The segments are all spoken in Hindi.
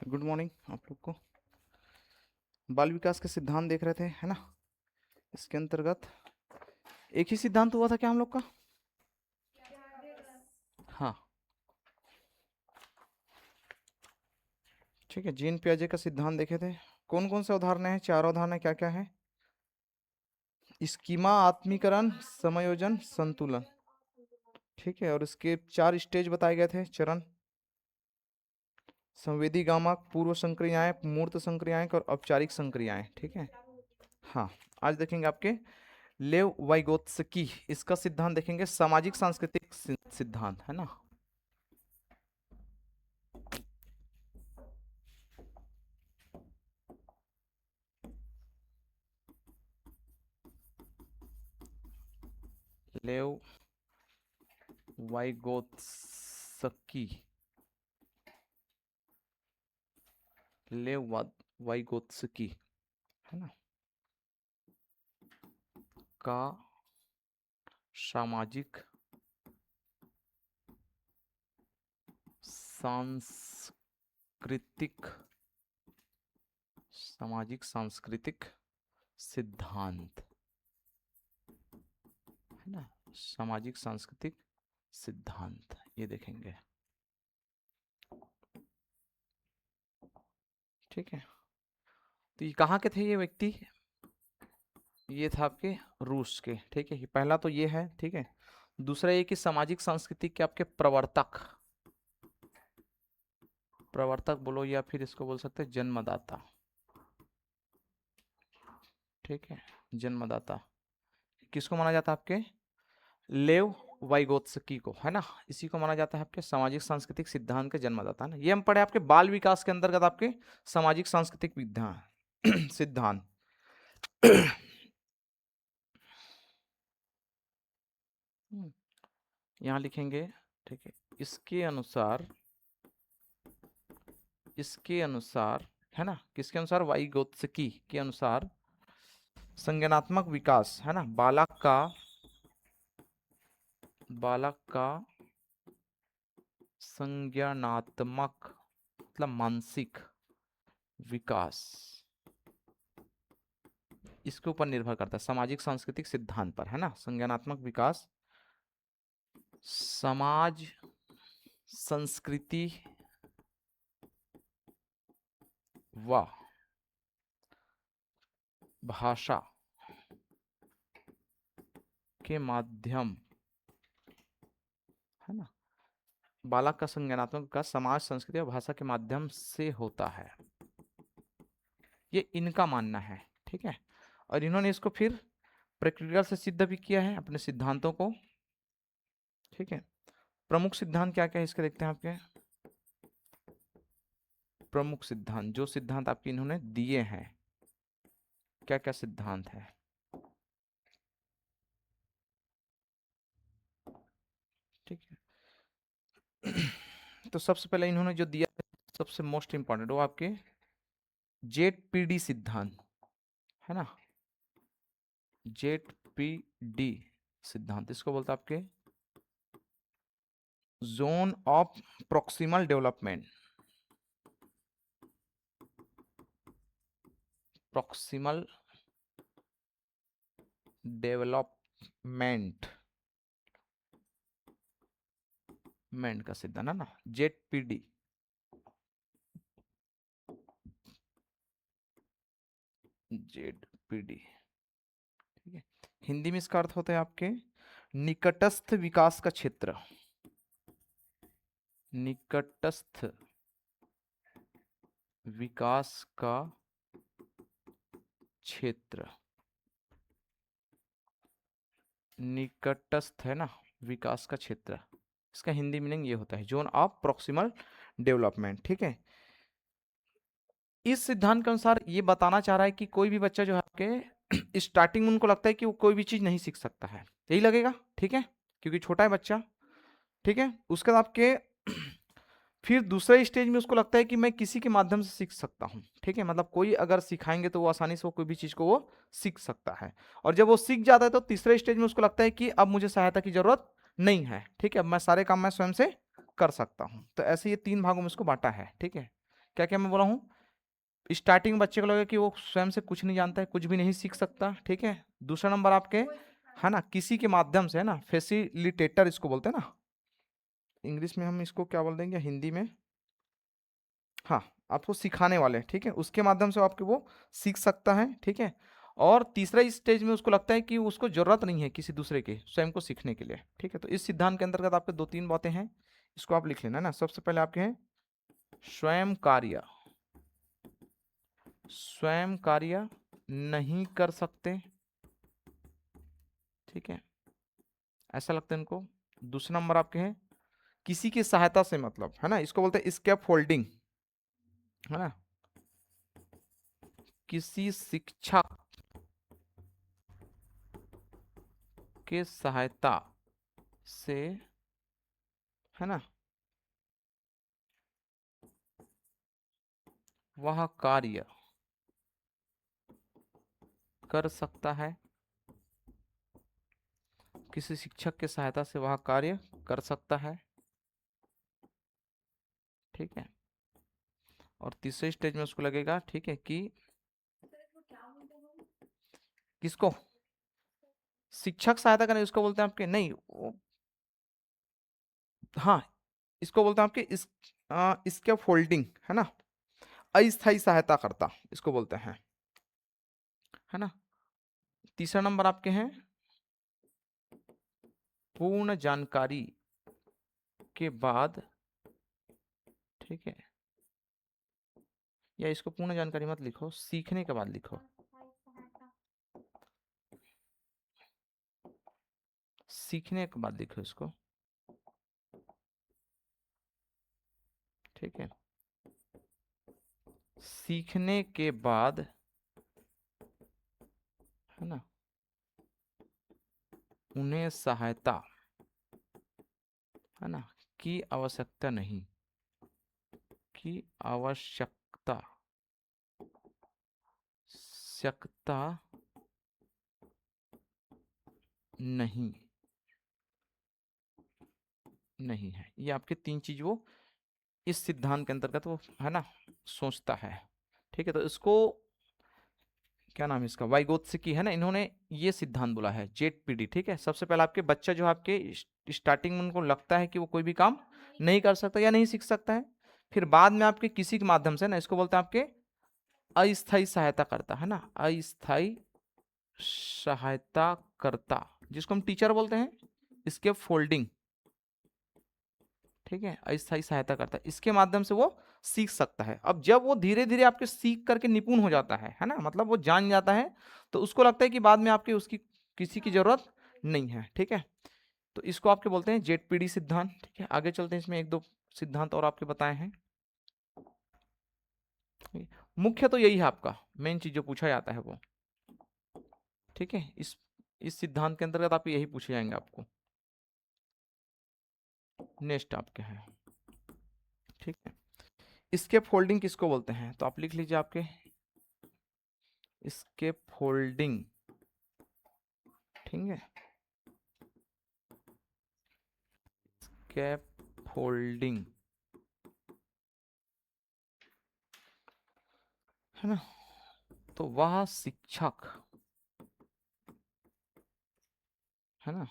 गुड मॉर्निंग आप लोग को। बाल विकास के सिद्धांत देख रहे थे, है ना। इसके अंतर्गत एक ही सिद्धांत हुआ था क्या हम लोग का? हाँ, ठीक है। जीन पियाजे का सिद्धांत देखे थे। कौन कौन से उदाहरण हैं? चार उदाहरण क्या क्या है? स्कीमा, आत्मीकरण, समायोजन, संतुलन। ठीक है। और इसके चार स्टेज बताए गए थे, चरण। संवेदी गामक, पूर्व संक्रियाएं, मूर्त संक्रियाएं और औपचारिक संक्रियाएं। ठीक है। हाँ, आज देखेंगे आपके लेव वाइगोत्स्की, इसका सिद्धांत देखेंगे, सामाजिक सांस्कृतिक सिद्धांत, है ना। लेव वाइगोत्स्की, लेव वाइगोत्स्की, है ना, का सामाजिक सांस्कृतिक सामाजिक सांस्कृतिक सिद्धांत, है ना। सामाजिक सांस्कृतिक सिद्धांत ये देखेंगे। ठीक है। तो ये कहाँ के थे ये व्यक्ति? ये था आपके रूस के। ठीक है, पहला तो ये है। ठीक है। दूसरा ये कि सामाजिक सांस्कृतिक के आपके प्रवर्तक, प्रवर्तक बोलो या फिर इसको बोल सकते हैं जन्मदाता। ठीक है, जन्मदाता किसको माना जाता है? आपके लेव वाइगोत्स्की को, है ना। इसी को माना जाता है आपके सामाजिक सांस्कृतिक सिद्धांत के जन्मदाता, है ना। ये हम पढ़े आपके बाल विकास के अंतर्गत, आपके सामाजिक सांस्कृतिक विज्ञान सिद्धांत। यहां लिखेंगे। ठीक है। इसके अनुसार, इसके अनुसार, है ना, किसके अनुसार? वाइगोत्स्की के अनुसार संज्ञानात्मक विकास, है ना, बालक का संज्ञानात्मक मतलब मानसिक विकास इसके ऊपर निर्भर करता है, सामाजिक सांस्कृतिक सिद्धांत पर, है ना। संज्ञानात्मक विकास समाज, संस्कृति व भाषा के माध्यम, है ना। बालक का संज्ञानात्मक विकास समाज, संस्कृति और भाषा के माध्यम से होता है, ये इनका मानना है। ठीक है। और इन्होंने इसको फिर प्रैक्टिकल से सिद्ध भी किया है अपने सिद्धांतों को। ठीक है। प्रमुख सिद्धांत क्या क्या है इसके देखते हैं। आपके प्रमुख सिद्धांत, जो सिद्धांत आपके इन्होंने दिए हैं, क्या क्या सिद्धांत है? ठीक है। तो सबसे पहले इन्होंने जो दिया, सबसे मोस्ट इंपॉर्टेंट, वो आपके जेड-पीडी सिद्धांत, है ना। जेड-पीडी सिद्धांत, इसको बोलते हैं आपके zone of proximal development, proximal development का सिद्धांत, है ना, जेड-पीडी। जेड-पीडी, ठीक है। हिंदी में इसका अर्थ होता है आपके निकटस्थ विकास का क्षेत्र, निकटस्थ विकास का क्षेत्र, निकटस्थ, है ना, विकास का क्षेत्र, इसका हिंदी मीनिंग ये होता है जोन ऑफ प्रॉक्सिमल डेवलपमेंट। ठीक है। इस सिद्धांत के अनुसार ये बताना चाह रहा है कि कोई भी बच्चा जो है आपके स्टार्टिंग में उनको लगता है कि वो कोई भी चीज नहीं सीख सकता है, यही लगेगा। ठीक है, क्योंकि छोटा है बच्चा। ठीक है। उसके बाद आपके फिर दूसरे स्टेज में उसको लगता है कि मैं किसी के माध्यम से सीख सकता हूँ। ठीक है, मतलब कोई अगर सिखाएंगे तो वो आसानी से वो कोई भी चीज को वो सीख सकता है। और जब वो सीख जाता है तो तीसरे स्टेज में उसको लगता है कि अब मुझे सहायता की जरूरत नहीं है। ठीक है, अब मैं सारे काम मैं स्वयं से कर सकता हूँ। तो ऐसे ये तीन भागों में इसको बांटा है। ठीक है, क्या क्या मैं बोला हूँ? स्टार्टिंग में बच्चे को लगेगा कि वो स्वयं से कुछ नहीं जानता है, कुछ भी नहीं सीख सकता, ठीक है। दूसरा नंबर आपके, है ना, किसी के माध्यम से, है ना, फैसिलिटेटर इसको बोलते हैं ना, इंग्लिश में हम इसको क्या बोल देंगे, हिंदी में, हाँ, आपको सिखाने वाले, ठीक है, उसके माध्यम से आपके वो सीख सकता है, ठीक है। और तीसरा इस स्टेज में उसको लगता है कि उसको जरूरत नहीं है किसी दूसरे की, स्वयं को सीखने के लिए, ठीक है। तो इस सिद्धांत के अंतर्गत आपके दो तीन बातें हैं, इसको आप लिख लेना, है ना। सबसे पहले आपके हैं स्वयं कार्य, स्वयं कार्य नहीं कर सकते, ठीक है, ऐसा लगता है इनको। दूसरा नंबर आपके हैं किसी की सहायता से, मतलब, है ना, इसको बोलते हैं स्केप फोल्डिंग, है ना, किसी शिक्षक के सहायता से, है ना, वह कार्य कर सकता है, किसी शिक्षक के सहायता से वह कार्य कर सकता है, ठीक है। और तीसरे स्टेज में उसको लगेगा, ठीक है, कि किसको शिक्षक सहायता करें, उसको बोलते हैं आपके, नहीं हाँ, इसको बोलते हैं आपके इसके फोल्डिंग, है ना, अस्थायी सहायता करता, इसको बोलते हैं, है ना। तीसरा नंबर आपके हैं पूर्ण जानकारी के बाद, ठीक है, या इसको पूर्ण जानकारी मत लिखो, सीखने के बाद लिखो, सीखने के बाद लिखो इसको, ठीक है, सीखने के बाद, है ना, उन्हें सहायता, है ना, की आवश्यकता नहीं, की आवश्यकता आवश्यकता नहीं, नहीं है। ये आपके तीन चीज वो इस सिद्धांत के अंतर्गत वो, है ना, सोचता है, ठीक है। तो इसको क्या नाम है इसका, वाइगोत्स्की, है ना, इन्होंने ये सिद्धांत बोला है, जेडपीडी, ठीक है। सबसे पहले आपके बच्चा जो आपके स्टार्टिंग में उनको लगता है कि वो कोई भी काम नहीं कर सकता या नहीं सीख सकता है, फिर बाद में आपके किसी के माध्यम से ना, इसको बोलते हैं आपके अस्थायी सहायता करता, है ना, अस्थायी सहायता करता, जिसको हम टीचर बोलते हैं, इसके फोल्डिंग, ठीक है, अस्थायी सहायता करता है, इसके माध्यम से वो सीख सकता है। अब जब वो धीरे धीरे आपके सीख करके निपुण हो जाता है ना, मतलब वो जान जाता है, तो उसको लगता है कि बाद में आपके उसकी किसी की जरूरत नहीं है, ठीक है। तो इसको आपके बोलते हैं जेडपीडी सिद्धांत, ठीक है। आगे चलते हैं, इसमें एक दो सिद्धांत और आपके बताए हैं, मुख्य तो यही है आपका मेन चीज जो पूछा जाता है वो, ठीक है। इस सिद्धांत के अंतर्गत आप यही पूछे जाएंगे आपको। नेक्स्ट आपके है, ठीक है, इसके फोल्डिंग किसको बोलते हैं, तो आप लिख लीजिए आपके इसके फोल्डिंग, ठीक है, कैप फोल्डिंग, है ना, तो वह शिक्षक, है ना,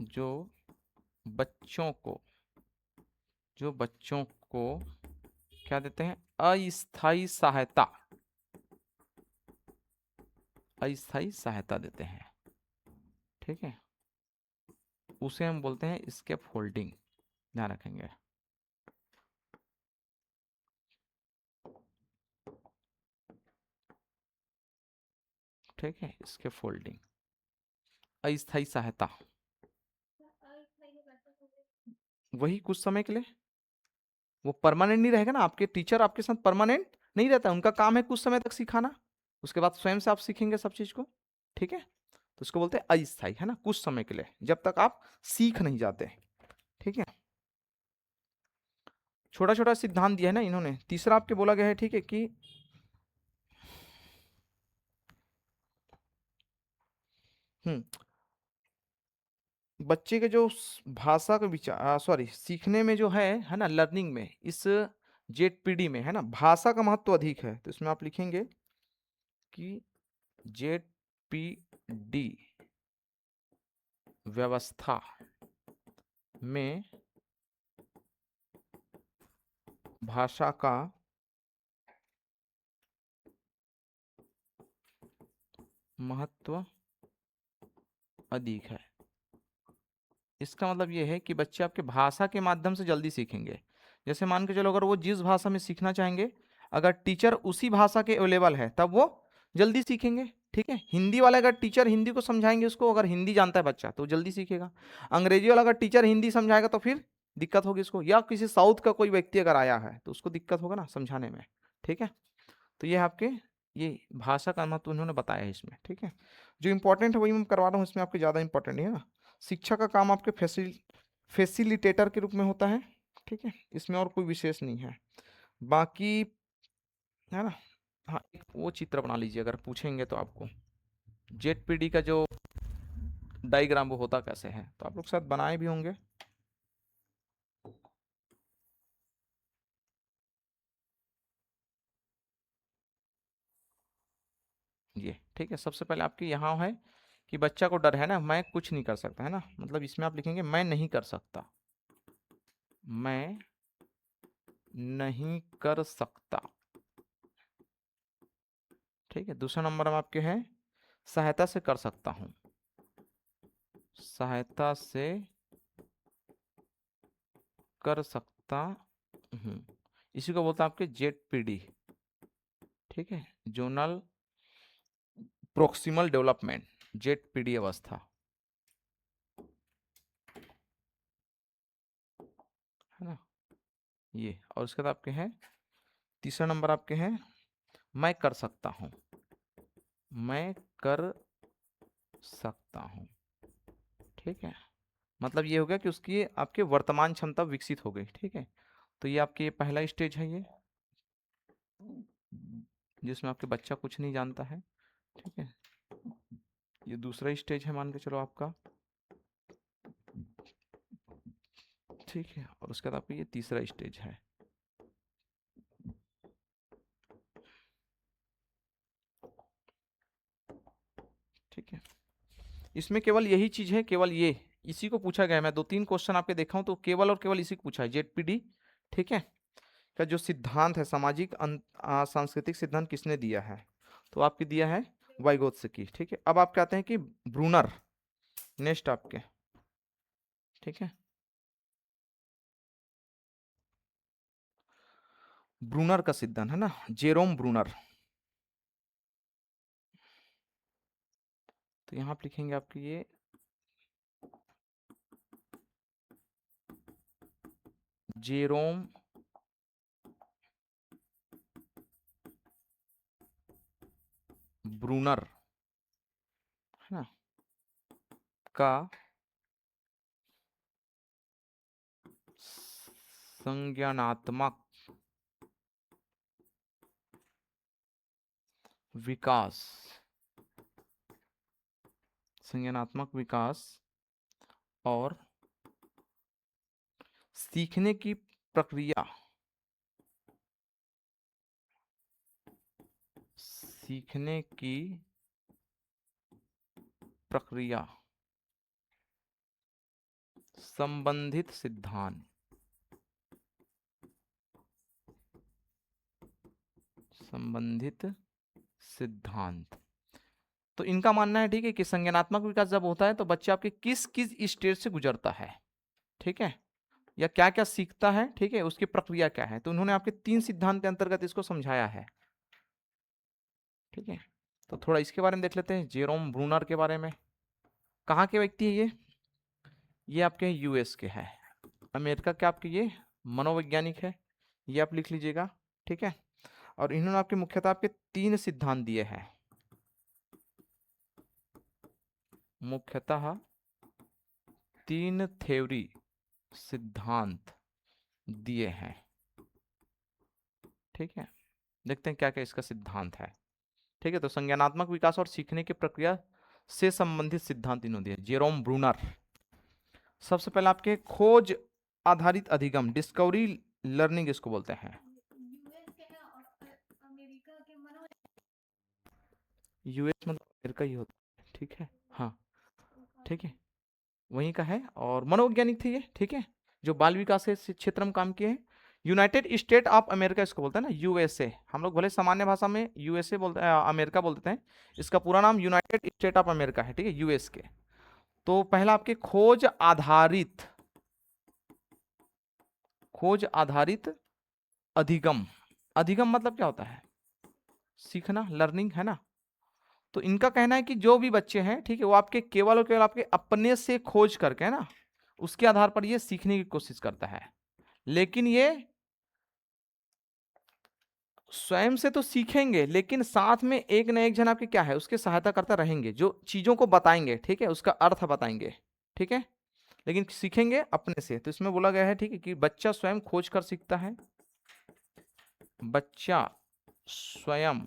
जो बच्चों को, जो बच्चों को क्या देते हैं, अस्थायी सहायता, अस्थायी सहायता देते हैं, ठीक है, उसे हम बोलते हैं इसके फोल्डिंग, ध्यान रखेंगे, ठीक है, इसके फोल्डिंग, अस्थायी सहायता, वही कुछ समय के लिए, वो परमानेंट नहीं रहेगा ना, आपके टीचर आपके साथ परमानेंट नहीं रहता, उनका काम है कुछ समय तक सिखाना, उसके बाद स्वयं से आप सीखेंगे सब चीज को, ठीक है। तो इसको बोलते हैं अस्थायी, है ना, कुछ समय के लिए, जब तक आप सीख नहीं जाते, ठीक है। छोटा छोटा सिद्धांत दिया है ना इन्होंने। तीसरा आपके बोला गया है, ठीक है, कि हम्म बच्चे के जो भाषा का विचार, सॉरी, सीखने में जो है ना, लर्निंग में, इस जेडपीडी में है ना, भाषा का महत्व अधिक है। तो इसमें आप लिखेंगे कि जेडपीडी व्यवस्था में भाषा का महत्व अधिक है। इसका मतलब ये है कि बच्चे आपके भाषा के माध्यम से जल्दी सीखेंगे। जैसे मान के चलो, अगर वो जिस भाषा में सीखना चाहेंगे, अगर टीचर उसी भाषा के अवेलेबल है, तब वो जल्दी सीखेंगे। ठीक है, हिंदी वाला अगर टीचर हिंदी को समझाएंगे उसको, अगर हिंदी जानता है बच्चा तो जल्दी सीखेगा। अंग्रेजी वाला अगर टीचर हिंदी समझाएगा तो फिर दिक्कत होगी इसको। या किसी साउथ का कोई व्यक्ति अगर आया है तो उसको दिक्कत होगा ना समझाने में। ठीक है, तो ये आपके, ये भाषा का महत्व उन्होंने बताया है इसमें। ठीक है, जो इंपॉर्टेंट है वही मैं करवा रहा हूँ, इसमें आपके ज़्यादा इंपॉर्टेंट है ना। शिक्षा का काम आपके फैसिलिटेटर के रूप में होता है। ठीक है, इसमें और कोई विशेष नहीं है बाकी, है ना। हाँ, एक वो चित्र बना लीजिए अगर पूछेंगे तो आपको, जेडपीडी का जो डायग्राम वो होता कैसे है, तो आप लोग शायद बनाए भी होंगे। ये ठीक है, सबसे पहले आपके यहाँ है कि बच्चा को डर है ना, मैं कुछ नहीं कर सकता, है ना, मतलब इसमें आप लिखेंगे मैं नहीं कर सकता, मैं नहीं कर सकता। ठीक है, दूसरा नंबर में आपके हैं सहायता से कर सकता हूं, सहायता से कर सकता हूं, इसी को बोलते हैं आपके जेडपीडी। ठीक है, जोनल प्रोक्सिमल डेवलपमेंट, जेडपीडी अवस्था, है ना। ये, और उसके बाद आपके हैं तीसरा नंबर आपके हैं मैं कर सकता हूं, मैं कर सकता हूं। ठीक है, मतलब ये हो गया कि उसकी आपके वर्तमान क्षमता विकसित हो गई। ठीक है, तो ये आपके पहला स्टेज है, ये जिसमें आपके बच्चा कुछ नहीं जानता है। ठीक है, ये दूसरा स्टेज है मान के चलो आपका। ठीक है, और उसके बाद आपका ये तीसरा स्टेज है। ठीक है, इसमें केवल यही चीज है, केवल ये इसी को पूछा गया है। मैं दो तीन क्वेश्चन आपके देखा हूं तो केवल और केवल इसी को पूछा है, जेडपीडी। ठीक है, का जो सिद्धांत है, सामाजिक सांस्कृतिक सिद्धांत किसने दिया है, तो आपके दिया है वाइगोत्स्की। ठीक है, अब आप कहते हैं कि ब्रूनर, नेक्स्ट आपके। ठीक है, ब्रूनर का सिद्धांत है ना, जेरोम ब्रूनर। तो यहां आप लिखेंगे आपके ये जेरोम ब्रूनर, है ना, का संज्ञानात्मक विकास, संज्ञानात्मक विकास और सीखने की प्रक्रिया, सीखने की प्रक्रिया संबंधित सिद्धांत, संबंधित सिद्धांत। तो इनका मानना है, ठीक है, कि संज्ञानात्मक विकास जब होता है तो बच्चे आपके किस किस स्टेज से गुजरता है, ठीक है, या क्या क्या सीखता है, ठीक है, उसकी प्रक्रिया क्या है। तो उन्होंने आपके तीन सिद्धांत के अंतर्गत इसको समझाया है। ठीक है, तो थोड़ा इसके बारे में देख लेते हैं, जेरोम ब्रूनर के बारे में। कहाँ के व्यक्ति है ये आपके यूएस के है, अमेरिका के आपके ये मनोवैज्ञानिक है, ये आप लिख लीजिएगा। ठीक है, और इन्होंने आपके मुख्यतः आपके तीन सिद्धांत दिए हैं, मुख्यतः तीन थ्योरी, सिद्धांत दिए हैं। ठीक है, देखते हैं क्या क्या इसका सिद्धांत है। ठीक है, तो संज्ञानात्मक विकास और सीखने की प्रक्रिया से संबंधित सिद्धांत इन्होंने दिए, जेरोम ब्रूनर। सबसे पहले आपके खोज आधारित अधिगम, डिस्कवरी लर्निंग इसको बोलते हैं। यूएस मतलब अमेरिका ही होता है, ठीक है, हाँ ठीक है, वहीं का है और मनोवैज्ञानिक थे ये, ठीक है, जो बाल विकास के क्षेत्र में काम किए हैं। यूनाइटेड स्टेट ऑफ अमेरिका इसको बोलते हैं ना, यूएसए। हम लोग भले सामान्य भाषा में यूएसए बोलते हैं, अमेरिका बोलते हैं, इसका पूरा नाम यूनाइटेड स्टेट ऑफ अमेरिका है, ठीक है, यूएस के। तो पहला आपके खोज आधारित अधिगम। अधिगम मतलब क्या होता है? सीखना, लर्निंग, है ना। तो इनका कहना है कि जो भी बच्चे हैं, ठीक है, वो आपके केवल और केवल आपके अपने से खोज करके, है ना, उसके आधार पर ये सीखने की कोशिश करता है। लेकिन ये स्वयं से तो सीखेंगे, लेकिन साथ में एक न एक जन आपके क्या है, उसके सहायता करता रहेंगे, जो चीजों को बताएंगे, ठीक है, उसका अर्थ बताएंगे, ठीक है, लेकिन सीखेंगे अपने से। तो इसमें बोला गया है, ठीक है, कि बच्चा स्वयं खोज कर सीखता है, बच्चा स्वयं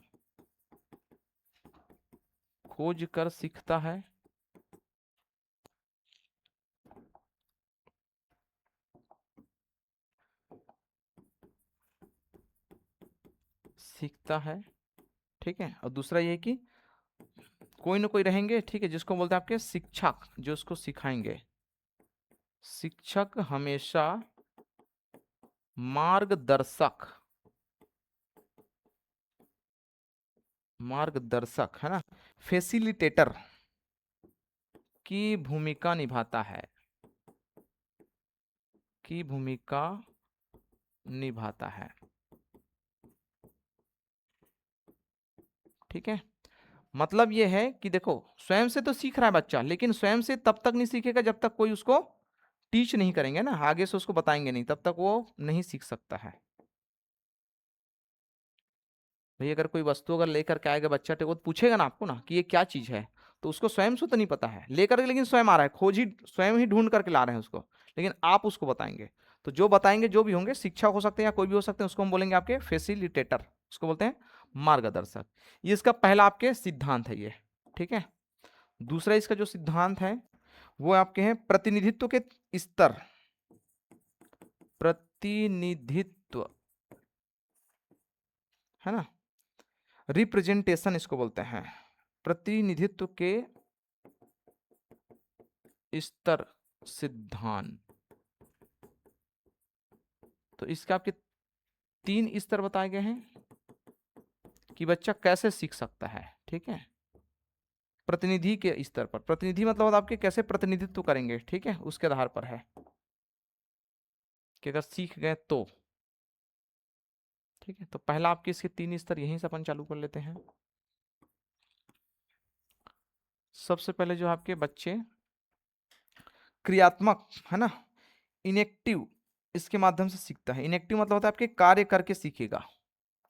खोज कर सीखता है, सीखता है, ठीक है। और दूसरा ये कि कोई ना कोई रहेंगे, ठीक है, जिसको बोलते हैं आपके शिक्षक, जो उसको सिखाएंगे। शिक्षक हमेशा मार्गदर्शक, मार्गदर्शक, है ना, फैसिलिटेटर की भूमिका निभाता है, की भूमिका निभाता है, ठीक है। मतलब ये है कि देखो, स्वयं से तो सीख रहा है बच्चा, लेकिन स्वयं से तब तक नहीं सीखेगा जब तक कोई उसको टीच नहीं करेंगे ना, आगे से उसको बताएंगे नहीं, तब तक वो नहीं सीख सकता है। भाई अगर कोई वस्तु अगर लेकर के आएगा बच्चा, तो वो पूछेगा ना आपको ना कि ये क्या चीज है, तो उसको स्वयं से तो नहीं पता है, लेकर के लेकिन स्वयं आ रहा है, खोज ही स्वयं ही ढूंढ करके ला रहे हैं उसको, लेकिन आप उसको बताएंगे। तो जो बताएंगे जो भी होंगे, शिक्षक हो सकते हैं या कोई भी हो सकते हैं, उसको हम बोलेंगे आपके फैसिलिटेटर, उसको बोलते हैं मार्गदर्शक। ये इसका पहला आपके सिद्धांत है ये, ठीक है। दूसरा इसका जो सिद्धांत है वो आपके हैं प्रतिनिधित्व के स्तर, प्रतिनिधित्व, है ना, रिप्रेजेंटेशन इसको बोलते हैं, प्रतिनिधित्व के स्तर सिद्धांत। तो इसके आपके 3 स्तर बताए गए हैं कि बच्चा कैसे सीख सकता है, ठीक है। प्रतिनिधि के स्तर पर, प्रतिनिधि मतलब आपके कैसे प्रतिनिधित्व करेंगे, ठीक है, उसके आधार पर है कि अगर सीख गए तो, ठीक है। तो पहला आपके इसके 3 स्तर यहीं से अपन चालू कर लेते हैं। सबसे पहले जो आपके बच्चे क्रियात्मक, है ना, इनेक्टिव, इसके माध्यम से सीखता है। इनेक्टिव मतलब होता है आपके कार्य करके सीखेगा,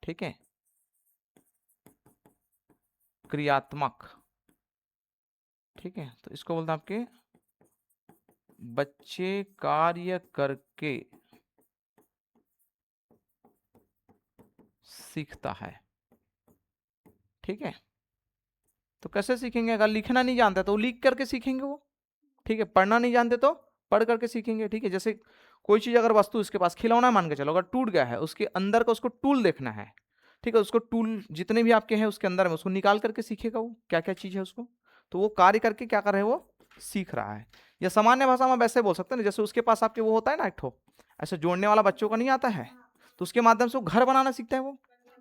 ठीक है, क्रियात्मक, ठीक है। तो इसको बोलते हैं आपके बच्चे कार्य करके सीखता है, ठीक है। तो कैसे सीखेंगे? अगर लिखना नहीं जानते तो लिख करके सीखेंगे वो, ठीक है। पढ़ना नहीं जानते तो पढ़ करके सीखेंगे, ठीक है। जैसे कोई चीज अगर वस्तु उसके पास खिलौना मान के चलो, अगर टूट गया है, उसके अंदर का उसको टूल देखना है, ठीक है, उसको टूल जितने भी आपके हैं उसके अंदर में उसको निकाल करके सीखेगा वो क्या क्या चीज है उसको। तो वो कार्य करके क्या कर रहे हैं, वो सीख रहा है। या सामान्य भाषा में वैसे बोल सकते हैं ना, जैसे उसके पास आपके वो होता है ना एक ठो ऐसे जोड़ने वाला बच्चों का नहीं आता है, तो उसके माध्यम से वो घर बनाना सीखता है। वो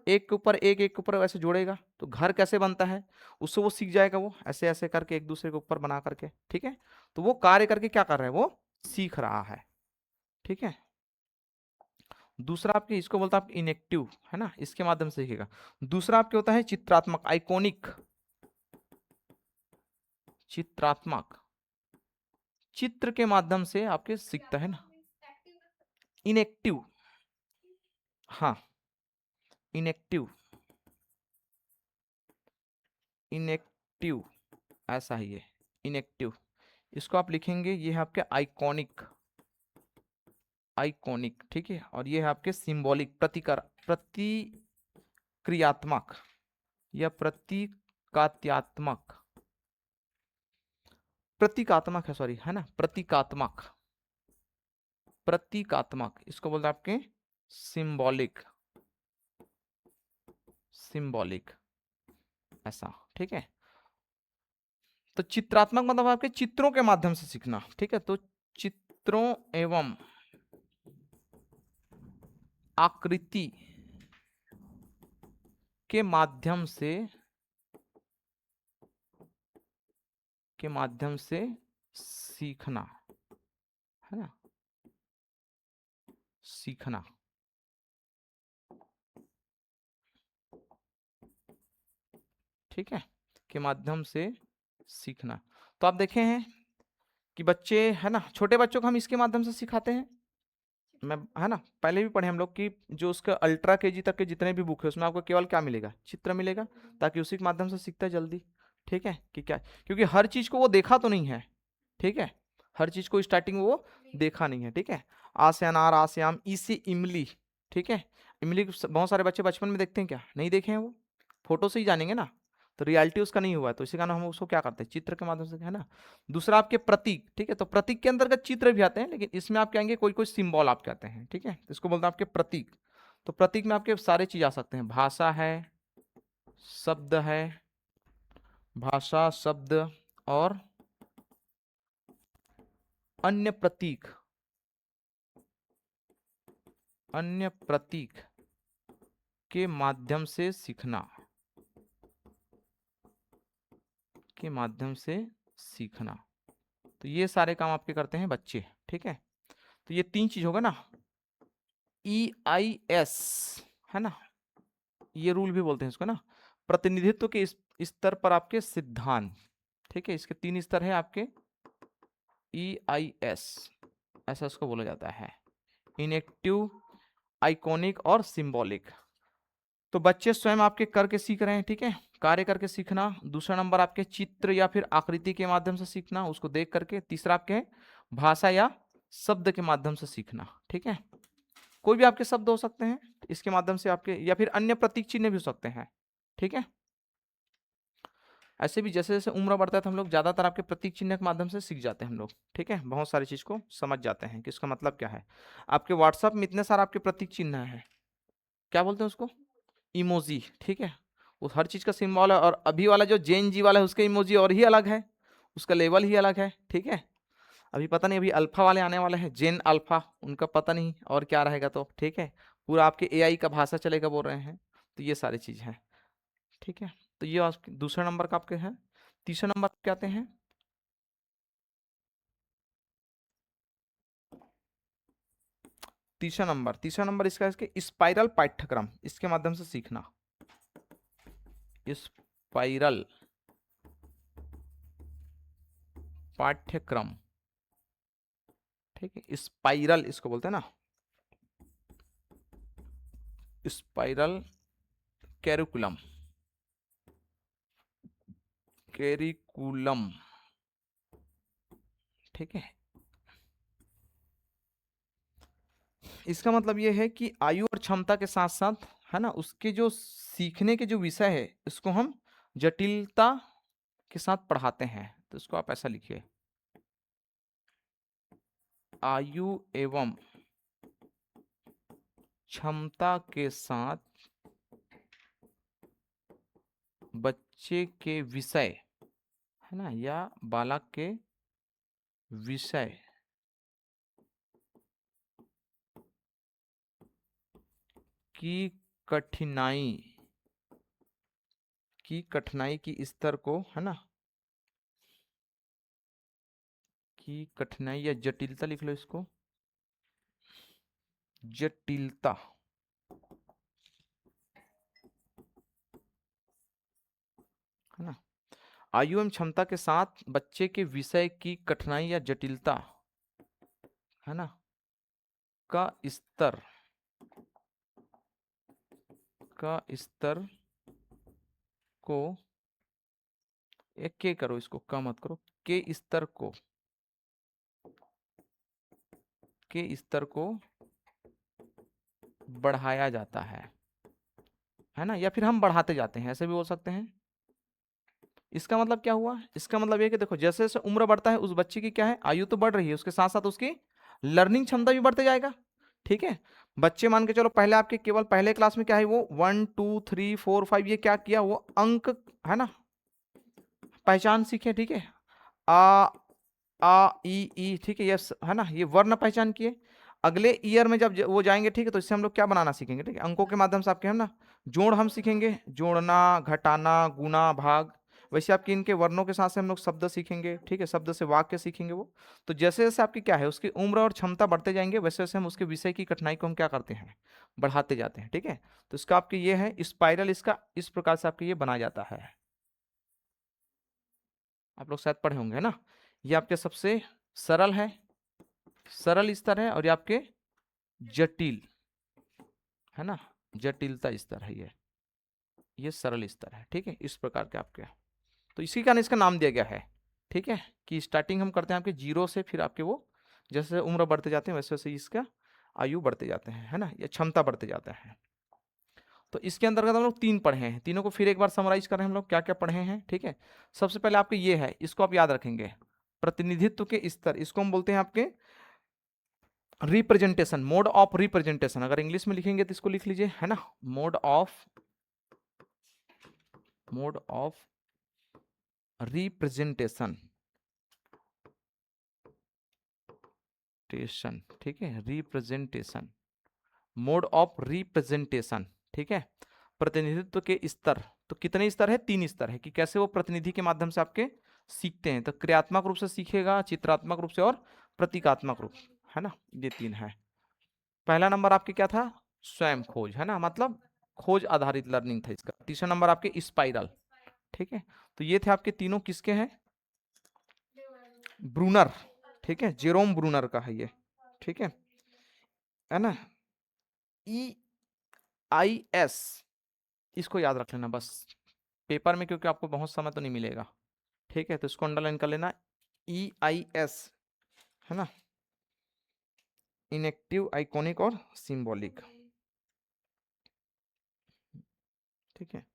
एक के ऊपर एक के ऊपर वैसे जोड़ेगा तो घर कैसे बनता है, उससे वो सीख जाएगा, वो ऐसे ऐसे करके एक दूसरे के ऊपर बना करके, ठीक है। तो वो कार्य करके क्या कर रहा है, वो सीख रहा है, ठीक है। दूसरा आपके इसको बोलता है आपके इनेक्टिव, है ना, इसके माध्यम से सीखेगा। दूसरा आपके होता है चित्रात्मक, आइकॉनिक, चित्रात्मक, चित्र के माध्यम से आपके सीखता है ना। इनेक्टिव, हाँ, इनेक्टिव, इनेक्टिव, ऐसा ही है, इनेक्टिव। इसको आप लिखेंगे, ये है आपके आइकॉनिक, आइकॉनिक, ठीक है। और ये है आपके सिंबॉलिक, प्रतिकार, प्रतिक्रियात्मक या प्रतीकात्मक, प्रतीकात्मक है, सॉरी, है ना, प्रतीकात्मक, प्रतीकात्मक, इसको बोलते हैं आपके सिंबॉलिक, सिंबॉलिक, ऐसा, ठीक है। तो चित्रात्मक मतलब आपके चित्रों के माध्यम से सीखना, ठीक है। तो चित्रों एवं आकृति के माध्यम से, के माध्यम से सीखना, है ना, सीखना, ठीक है, के माध्यम से सीखना। तो आप देखे हैं कि बच्चे, है ना, छोटे बच्चों को हम इसके माध्यम से सिखाते हैं। मैं, है ना, पहले भी पढ़े हम लोग कि जो उसका अल्ट्रा केजी तक के जितने भी बुक है उसमें आपको केवल क्या मिलेगा, चित्र मिलेगा, ताकि उसी के माध्यम से सीखता है जल्दी, ठीक है। कि क्या, क्योंकि हर चीज को वो देखा तो नहीं है, ठीक है, हर चीज को स्टार्टिंग में वो देखा नहीं है, ठीक है। आ से अनार, आ से आम, ई से इमली, ठीक है। इमली को बहुत सारे बच्चे बचपन में देखते हैं क्या, नहीं देखे हैं, वो फोटो से ही जानेंगे ना, तो रियलिटी उसका नहीं हुआ है, तो इसी कारण हम उसको क्या करते हैं, चित्र के माध्यम से, है ना। दूसरा आपके प्रतीक, ठीक है, तो प्रतीक के अंतर्गत चित्र भी आते हैं, लेकिन इसमें आप कहेंगे कोई कोई सिंबल आप कहते हैं, ठीक है, तो इसको बोलते हैं आपके प्रतीक। तो प्रतीक में आपके सारे चीज आ सकते हैं, भाषा है, शब्द है, भाषा, शब्द और अन्य प्रतीक, अन्य प्रतीक के माध्यम से सीखना, के माध्यम से सीखना। तो ये सारे काम आपके करते हैं बच्चे, ठीक है। तो ये तीन चीज होगा ना, EIS, है ना, ये रूल भी बोलते हैं इसको ना, प्रतिनिधित्व के स्तर पर आपके सिद्धांत, ठीक है। इसके तीन स्तर है आपके, EIS, ऐसा इसको बोला जाता है, इनेक्टिव, आइकॉनिक और सिंबॉलिक। तो बच्चे स्वयं आपके करके सीख रहे हैं, ठीक है, कार्य करके सीखना। दूसरा नंबर आपके चित्र या फिर आकृति के माध्यम से सीखना, उसको देख करके। तीसरा आपके भाषा या शब्द के माध्यम से सीखना, ठीक है। कोई भी आपके शब्द हो सकते हैं इसके माध्यम से आपके, या फिर अन्य प्रतीक चिन्ह भी हो सकते हैं, ठीक है। ऐसे भी जैसे जैसे उम्र बढ़ता है तो हम लोग ज्यादातर आपके प्रतीक चिन्ह के माध्यम से सीख जाते हैं हम लोग, ठीक है, बहुत सारी चीज को समझ जाते हैं कि इसका मतलब क्या है। आपके व्हाट्सएप में इतने सारे आपके प्रतीक चिन्ह है, क्या बोलते हैं उसको, इमोजी, ठीक है। उस हर चीज का सिंबल है, और अभी वाला जो जेन जी वाला है उसका इमोजी और ही अलग है, उसका लेवल ही अलग है, ठीक है। अभी पता नहीं, अभी अल्फा वाले आने वाले हैं, जेन अल्फा, उनका पता नहीं और क्या रहेगा, तो ठीक है, पूरा आपके AI का भाषा चलेगा बोल रहे हैं। तो ये सारी चीज है, ठीक है। तो ये दूसरा नंबर का आपके है। तीसरा नंबर क्या आते हैं, तीसरा नंबर इसका, इसके स्पाइरल पाठ्यक्रम, इसके माध्यम से सीखना, स्पाइरल पाठ्यक्रम, ठीक है, स्पाइरल इसको बोलते हैं ना, स्पाइरल कैरिकुलम, कैरिकुलम, ठीक है। इसका मतलब ये है कि आयु और क्षमता के साथ साथ, है ना, उसके जो सीखने के जो विषय है इसको हम जटिलता के साथ पढ़ाते हैं। तो इसको आप ऐसा लिखिए, आयु एवं क्षमता के साथ बच्चे के विषय, है ना, या बालक के विषय की कठिनाई, की स्तर को, है ना, की कठिनाई या जटिलता लिख लो इसको, जटिलता, है ना। आयु एवं क्षमता के साथ बच्चे के विषय की कठिनाई या जटिलता, है ना, का स्तर, का स्तर को, एक के करो, इसको का मत करो, के स्तर को, के स्तर को बढ़ाया जाता है ना, या फिर हम बढ़ाते जाते हैं, ऐसे भी बोल सकते हैं। इसका मतलब क्या हुआ, इसका मतलब ये कि देखो जैसे जैसे उम्र बढ़ता है उस बच्चे की क्या है, आयु तो बढ़ रही है, उसके साथ साथ उसकी लर्निंग क्षमता भी बढ़ते जाएगा। ठीक है, बच्चे मान के चलो पहले आपके केवल पहले क्लास में क्या है वो 1 2 3 4 5 ये क्या किया, वो अंक है ना पहचान सीखे। ठीक है, आ ई, ठीक है, यस है ना, ये वर्ण पहचान किए। अगले ईयर में जब वो जाएंगे, ठीक है, तो इससे हम लोग क्या बनाना सीखेंगे, ठीक है, अंकों के माध्यम से आपके हम ना जोड़ हम सीखेंगे, जोड़ना, घटाना, गुना, भाग। वैसे आपके इनके वर्णों के साथ से हम लोग शब्द सीखेंगे। ठीक है, शब्द से वाक्य सीखेंगे वो। तो जैसे जैसे आपकी क्या है उसकी उम्र और क्षमता बढ़ते जाएंगे, वैसे वैसे हम उसके विषय की कठिनाई को हम क्या करते हैं, बढ़ाते जाते हैं। ठीक है, तो इसका आपके ये है स्पाइरल, इसका इस प्रकार से आपके ये बना जाता है। आप लोग शायद पढ़े होंगे, है ना। ये आपके सबसे सरल है, सरल स्तर है, और ये आपके जटिल है ना, जटिलता स्तर है ये सरल स्तर है। ठीक है, इस प्रकार के आपके, तो इसी कारण इसका नाम दिया गया है। ठीक है, कि स्टार्टिंग हम करते हैं आपके जीरो से, फिर आपके वो जैसे उम्र बढ़ते जाते हैं वैसे वैसे इसका आयु बढ़ते जाते हैं, है ना, या क्षमता बढ़ते जाता है। तो इसके अंतर्गत हम लोग तीन पढ़े हैं, तीनों को फिर एक बार समराइज करें हम लोग क्या क्या पढ़े हैं। ठीक है, सबसे पहले आपके ये है, इसको आप याद रखेंगे, प्रतिनिधित्व के स्तर, इसको हम बोलते हैं आपके रिप्रेजेंटेशन, मोड ऑफ रिप्रेजेंटेशन। अगर इंग्लिश में लिखेंगे तो इसको लिख लीजिए, है ना, मोड ऑफ रिप्रेजेंटेशन टेशन। ठीक है, रिप्रेजेंटेशन, मोड ऑफ रिप्रेजेंटेशन। ठीक है, प्रतिनिधित्व के स्तर, तो कितने स्तर है, तीन स्तर है, कि कैसे वो प्रतिनिधि के माध्यम से आपके सीखते हैं। तो क्रियात्मक रूप से सीखेगा, चित्रात्मक रूप से, और प्रतीकात्मक रूप, है ना, ये तीन है। पहला नंबर आपके क्या था, स्वयं खोज, है ना, मतलब खोज आधारित लर्निंग था इसका। तीसरा नंबर आपके स्पाइरल। ठीक है, तो ये थे आपके तीनों किसके हैं, ब्रूनर। ठीक है, जेरोम ब्रूनर का है ये। ठीक है ना, EIS, इसको याद रख लेना बस पेपर में, क्योंकि आपको बहुत समय तो नहीं मिलेगा। ठीक है, तो इसको अंडरलाइन कर लेना, EIS, है ना, इनएक्टिव, आइकॉनिक और सिंबॉलिक। ठीक है,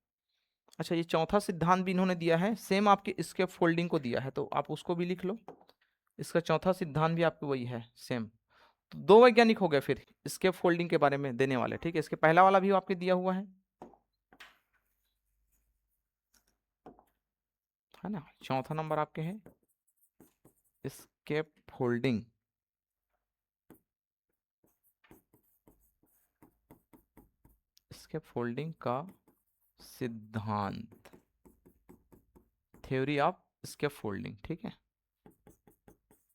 अच्छा, ये चौथा सिद्धांत भी इन्होंने दिया है, सेम आपके स्केप फोल्डिंग को दिया है, तो आप उसको भी लिख लो। इसका चौथा सिद्धांत भी आपको वही है, सेम। तो दो वैज्ञानिक हो गए फिर स्केप फोल्डिंग के बारे में देने वाले। ठीक है, इसके पहला वाला भी आपके दिया हुआ है ना। चौथा नंबर आपके है स्केप फोल्डिंग, स्केप फोल्डिंग का सिद्धांत, थ्योरी ऑफ स्केप फोल्डिंग। ठीक है,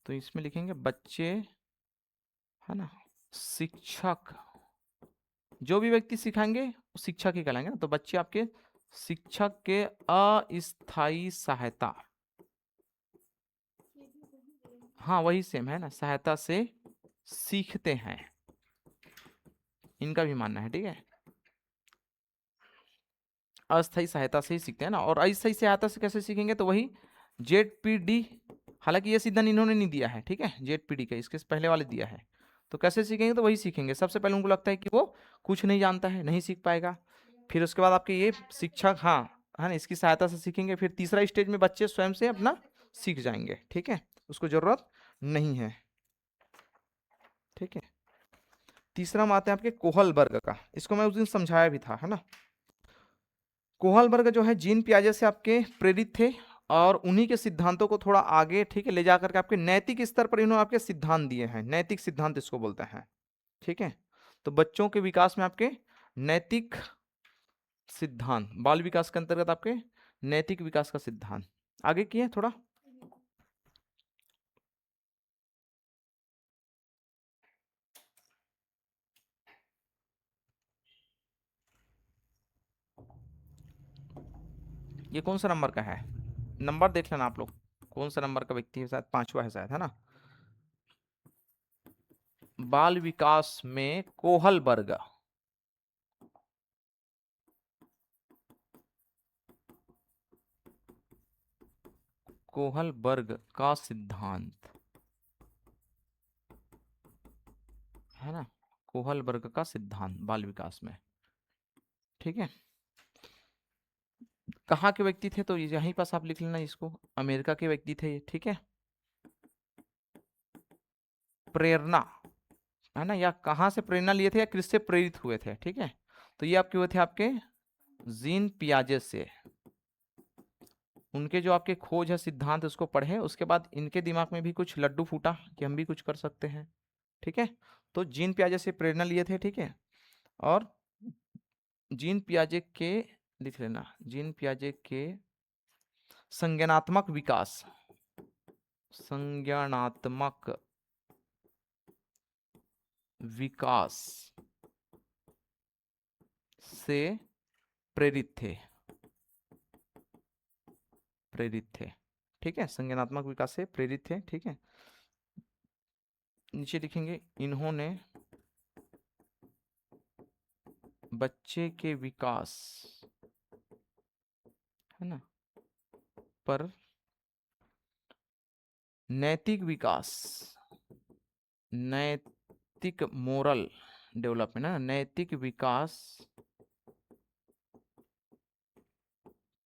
तो इसमें लिखेंगे बच्चे, है ना, शिक्षक, जो भी व्यक्ति सिखाएंगे वो शिक्षक ही कहलाएंगे ना, तो बच्चे आपके शिक्षक के अस्थायी सहायता, हाँ वही सेम है ना, सहायता से सीखते हैं, इनका भी मानना है। ठीक है, अस्थायी सहायता से ही सीखते हैं ना, और अस्थायी सहायता से कैसे सीखेंगे, तो वही ZPD, हालांकि ये सिद्धांत इन्होंने नहीं दिया है। ठीक है, ZPD का इसके पहले वाले दिया है। तो कैसे सीखेंगे, तो वही सीखेंगे, सबसे पहले उनको लगता है कि वो कुछ नहीं जानता है, नहीं सीख पाएगा। फिर उसके बाद आपके ये शिक्षक, हाँ, है ना, इसकी सहायता से सीखेंगे। फिर तीसरा स्टेज में बच्चे स्वयं से अपना सीख जाएंगे। ठीक है, उसको जरूरत नहीं है। ठीक है, तीसरा हम आते हैं आपके कोहल वर्ग का, इसको मैं उस दिन समझाया भी था, है ना। कोहल वर्ग जो है जीन पियाजे से आपके प्रेरित थे, और उन्हीं के सिद्धांतों को थोड़ा आगे, ठीक है, ले जाकर के आपके नैतिक स्तर पर इन्होंने आपके सिद्धांत दिए हैं, नैतिक सिद्धांत इसको बोलते हैं। ठीक है, तो बच्चों के विकास में आपके नैतिक सिद्धांत, बाल विकास के अंतर्गत आपके नैतिक विकास का सिद्धांत आगे किए थोड़ा। ये कौन सा नंबर का है, नंबर देख लेना आप लोग, कौन सा नंबर का व्यक्ति है, शायद पांचवा है शायद, है ना। बाल विकास में कोहल वर्ग, कोहल वर्ग का सिद्धांत, है ना, कोहल वर्ग का सिद्धांत बाल विकास में। ठीक है, कहाँ के व्यक्ति थे, तो यहीं पास आप लिख लेना इसको, अमेरिका के व्यक्ति थे ये। ठीक है, प्रेरणा, है ना, या कहाँ से प्रेरणा लिए थे या किससे प्रेरित हुए थे, ठीक है। तो ये आपके हुए थे आपके जीन पियाजे से। उनके जो आपके खोज है, सिद्धांत, उसको पढ़े, उसके बाद इनके दिमाग में भी कुछ लड्डू फूटा कि हम भी कुछ कर सकते हैं, ठीक है। तो जीन पियाजे से प्रेरणा लिए थे, ठीक है। और जीन पियाजे के, लिख लेना, जीन पियाजे के संज्ञानात्मक विकास, संज्ञानात्मक विकास से प्रेरित थे, प्रेरित थे, ठीक है। संज्ञानात्मक विकास से प्रेरित थे, ठीक है। नीचे लिखेंगे, इन्होंने बच्चे के विकास, है ना, पर नैतिक विकास, नैतिक मोरल डेवलपमेंट, है, नैतिक विकास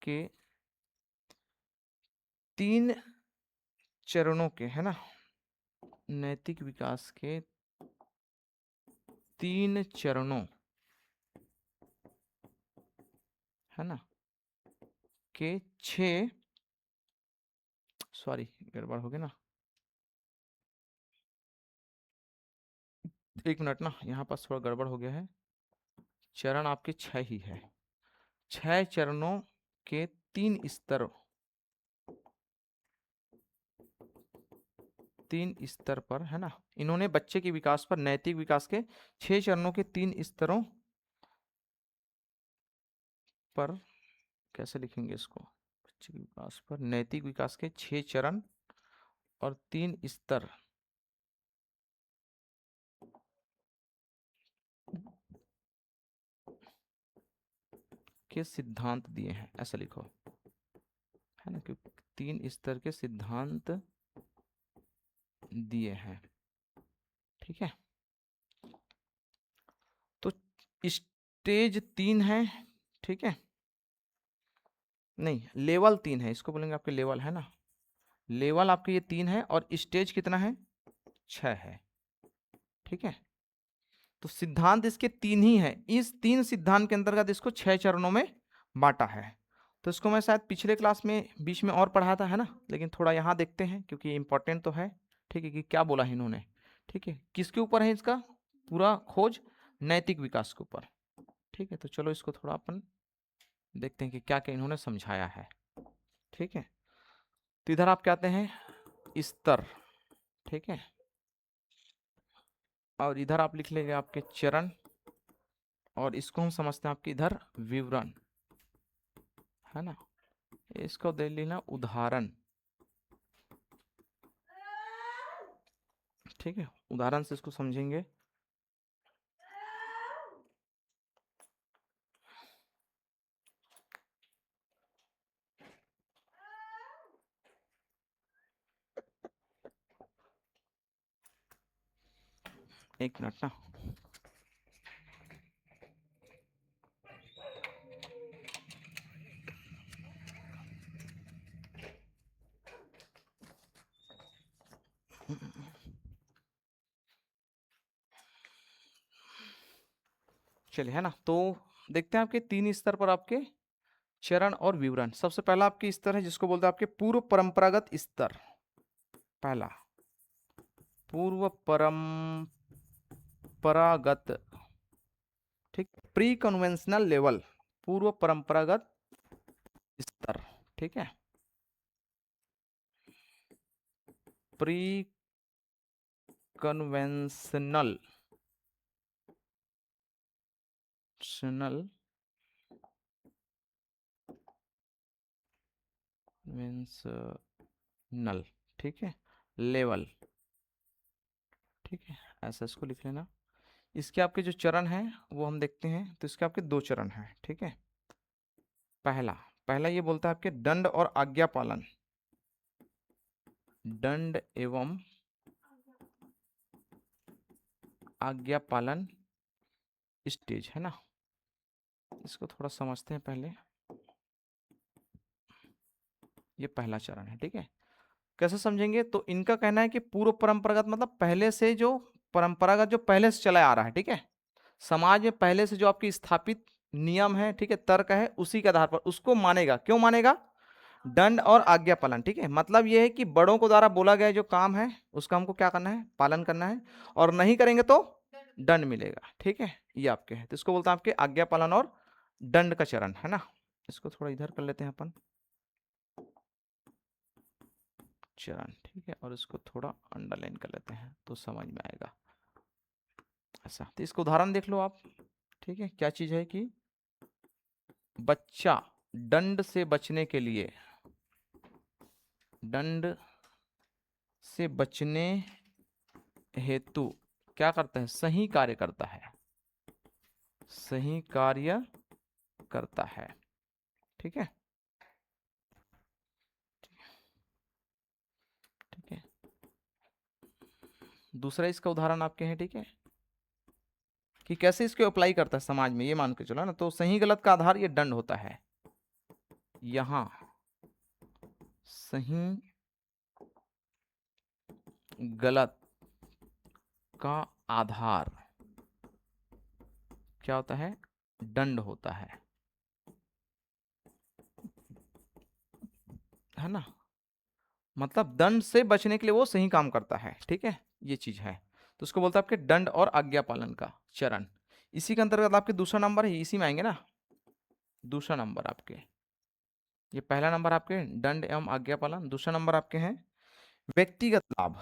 के 3 चरणों के, है ना, नैतिक विकास के 3 चरणों, है ना, के 6, सॉरी गड़बड़ हो गया ना, 1 मिनट ना, यहाँ पास थोड़ा गड़बड़ हो गया है। चरण आपके 6 ही है, 6 चरणों के 3 स्तर, 3 स्तर पर, है ना, इन्होंने बच्चे के विकास पर, नैतिक विकास के 6 चरणों के 3 स्तरों पर, कैसे लिखेंगे इसको, बच्चे के विकास पर नैतिक विकास के 6 चरण और 3 स्तर के सिद्धांत दिए हैं, ऐसा लिखो, है ना, क्योंकि 3 स्तर के सिद्धांत दिए हैं, ठीक है। तो स्टेज 3 है, ठीक है, नहीं लेवल 3 है, इसको बोलेंगे आपके लेवल, है ना, लेवल आपके ये 3 है और स्टेज कितना है, 6 है, ठीक है। तो सिद्धांत इसके 3 ही है, इस 3 सिद्धांत के अंतर्गत इसको 6 चरणों में बांटा है। तो इसको मैं शायद पिछले क्लास में बीच में और पढ़ा था, है ना, लेकिन थोड़ा यहाँ देखते हैं क्योंकि इंपॉर्टेंट तो है, ठीक है, कि क्या बोला है इन्होंने, ठीक है, किसके ऊपर है इसका पूरा खोज, नैतिक विकास के ऊपर, ठीक है। तो चलो इसको थोड़ा अपन देखते हैं कि क्या क्या इन्होंने समझाया है, ठीक है। तो इधर आप क्या आते हैं, स्तर, ठीक है, और इधर आप लिख लेंगे आपके चरण, और इसको हम समझते हैं आपके इधर विवरण, है ना, इसको दे लेना उदाहरण, ठीक है, उदाहरण से इसको समझेंगे। एक मिनट ना, चलिए, है ना। तो देखते हैं आपके 3 स्तर पर आपके चरण और विवरण। सबसे पहला आपके स्तर है जिसको बोलते हैं आपके पूर्व परंपरागत स्तर, पहला पूर्व परंपरागत, ठीक, प्री कन्वेंशनल लेवल, पूर्व परंपरागत स्तर, ठीक है, प्री कन्वेंशनल कन्वेंशनल, ठीक है, लेवल, ठीक है, ऐसा इसको लिख लेना। इसके आपके जो चरण हैं वो हम देखते हैं, तो इसके आपके 2 चरण हैं, ठीक है। पहला पहला ये बोलता है आपके दंड और आज्ञा पालन, दंड एवं आज्ञा पालन स्टेज, है ना। इसको थोड़ा समझते हैं पहले, ये पहला चरण है, ठीक है। कैसे समझेंगे? तो इनका कहना है कि पूर्व परंपरागत मतलब पहले से जो परंपरागत जो पहले से चला आ रहा है, ठीक है, समाज में पहले से जो आपकी स्थापित नियम है, ठीक है, तर्क है, उसी के आधार पर उसको मानेगा। क्यों मानेगा? दंड और आज्ञा पालन, ठीक है, मतलब ये है कि बड़ों को द्वारा बोला गया जो काम है उसका हमको क्या करना है? पालन करना है, और नहीं करेंगे तो दंड मिलेगा, ठीक है। ये आपके है, तो इसको बोलते हैं आपके आज्ञा पालन और दंड का चरण, है ना। इसको थोड़ा इधर कर लेते हैं अपन, चरण, ठीक है, और इसको थोड़ा अंडरलाइन कर लेते हैं तो समझ में आएगा। ऐसा, तो इसका उदाहरण देख लो आप, ठीक है। क्या चीज है कि बच्चा दंड से बचने के लिए, दंड से बचने हेतु क्या करता है? सही कार्य करता है, सही कार्य करता है, ठीक है, ठीक है। दूसरा इसका उदाहरण आपके हैं, ठीक है, कि कैसे इसको अप्लाई करता है समाज में, ये मान के चलो ना। तो सही गलत का आधार ये दंड होता है, यहां सही गलत का आधार क्या होता है? दंड होता है ना। मतलब दंड से बचने के लिए वो सही काम करता है, ठीक है, ये चीज है। तो उसको बोलते हैं आपके दंड और आज्ञा पालन का चरण। इसी के अंतर्गत आपके दूसरा नंबर है, इसी में आएंगे ना। दूसरा नंबर आपके, ये पहला नंबर आपके दंड एवं आज्ञा पालन, दूसरा नंबर आपके हैं व्यक्तिगत लाभ,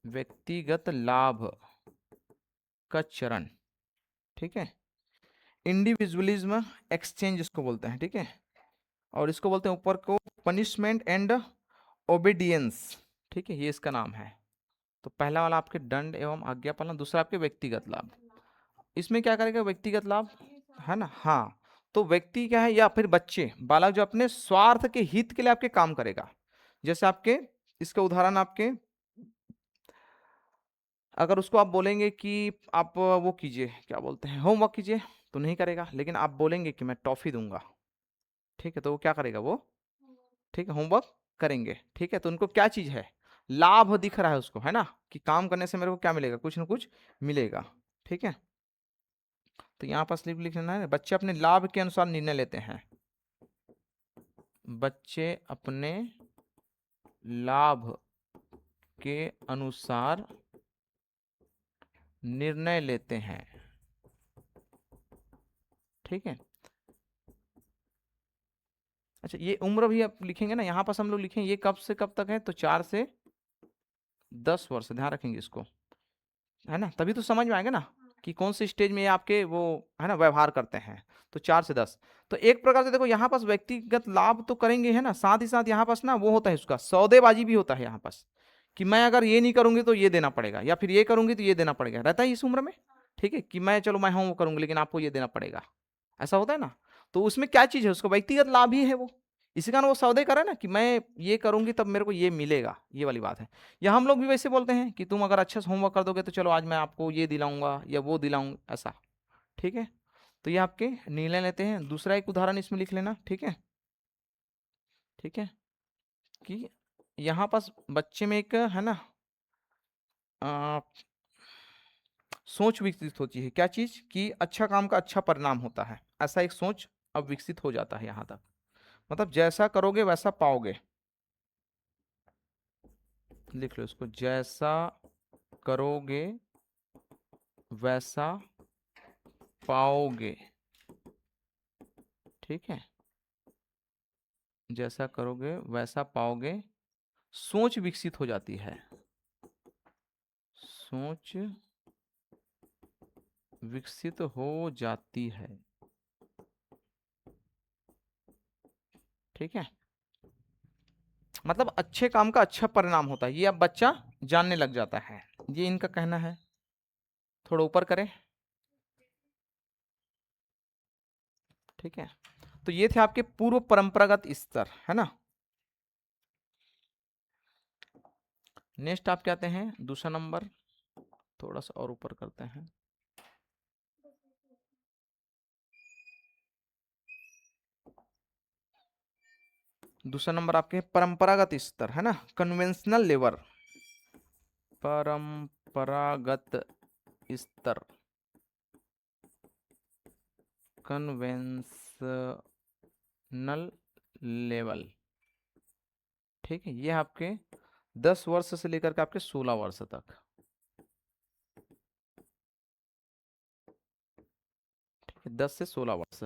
व्यक्तिगत लाभ का चरण, ठीक है। इंडिविजुअलिज्म एक्सचेंज इसको बोलते हैं, ठीक है, और इसको बोलते हैं ऊपर को पनिशमेंट एंड ओबीडियंस, ठीक है, ये इसका नाम है। तो पहला वाला आपके दंड एवं आज्ञा पालन, दूसरा आपके व्यक्तिगत लाभ। इसमें क्या करेगा? व्यक्तिगत लाभ, है ना, हाँ। तो व्यक्ति क्या है, या फिर बच्चे, बालक जो अपने स्वार्थ के हित के लिए आपके काम करेगा। जैसे आपके इसका उदाहरण आपके, अगर उसको आप बोलेंगे कि आप वो कीजिए, क्या बोलते हैं, होमवर्क कीजिए, तो नहीं करेगा। लेकिन आप बोलेंगे कि मैं टॉफी दूंगा, ठीक है, तो वो क्या करेगा? वो, ठीक है, होमवर्क करेंगे, ठीक है। तो उनको क्या चीज है? लाभ दिख रहा है उसको, है ना, कि काम करने से मेरे को क्या मिलेगा? कुछ ना कुछ मिलेगा, ठीक है। तो यहाँ पर स्लिप लिख लेना है, बच्चे अपने लाभ के अनुसार निर्णय लेते हैं, बच्चे अपने लाभ के अनुसार निर्णय लेते हैं, ठीक है। अच्छा, ये उम्र भी आप लिखेंगे ना, यहाँ पर हम लोग लिखेंगे ये कब से कब तक है, तो 4 से 10 वर्ष, ध्यान रखेंगे इसको, है ना, तभी तो समझ में आएगा ना कि कौन से स्टेज में ये आपके वो, है ना, व्यवहार करते हैं। तो 4 से 10, तो एक प्रकार से देखो यहाँ पास व्यक्तिगत लाभ तो करेंगे, है ना, साथ ही साथ यहाँ पास ना वो होता है उसका सौदेबाजी भी होता है यहाँ पास, कि मैं अगर ये नहीं करूंगी तो ये देना पड़ेगा, या फिर ये करूंगी तो ये देना पड़ेगा, रहता है इस उम्र में, ठीक है, कि मैं चलो मैं हूँ वो करूंगी लेकिन आपको ये देना पड़ेगा, ऐसा होता है ना। तो उसमें क्या चीज है? उसको व्यक्तिगत लाभ ही है वो, इसी कारण वो सौदे करे ना, कि मैं ये करूंगी तब मेरे को ये मिलेगा, ये वाली बात है। या हम लोग भी वैसे बोलते हैं कि तुम अगर अच्छे से होमवर्क कर दोगे तो चलो आज मैं आपको ये दिलाऊंगा या वो दिलाऊंगा, ऐसा, ठीक है। तो ये आपके निर्णय लेते हैं। दूसरा एक उदाहरण इसमें लिख लेना, ठीक है, ठीक है, कि यहाँ पास बच्चे में एक, है ना, आ, सोच विकसित होती है, क्या चीज? कि अच्छा काम का अच्छा परिणाम होता है, ऐसा एक सोच अब विकसित हो जाता है यहाँ तक। मतलब जैसा करोगे वैसा पाओगे, लिख लो इसको, जैसा करोगे वैसा पाओगे, ठीक है, जैसा करोगे वैसा पाओगे, सोच विकसित हो जाती है, सोच विकसित हो जाती है, ठीक है। मतलब अच्छे काम का अच्छा परिणाम होता है, ये अब बच्चा जानने लग जाता है, ये इनका कहना है। थोड़ा ऊपर करें, ठीक है। तो ये थे आपके पूर्व परंपरागत स्तर, है ना। नेक्स्ट आप क्या आते हैं? दूसरा नंबर, थोड़ा सा और ऊपर करते हैं, दूसरा नंबर आपके परंपरागत स्तर, है ना, कन्वेंशनल लेवल, परंपरागत स्तर, कन्वेंशनल लेवल। ठीक है, ये आपके 10 वर्ष से लेकर के आपके 16 वर्ष तक। ठीक है, 10 से 16 वर्ष।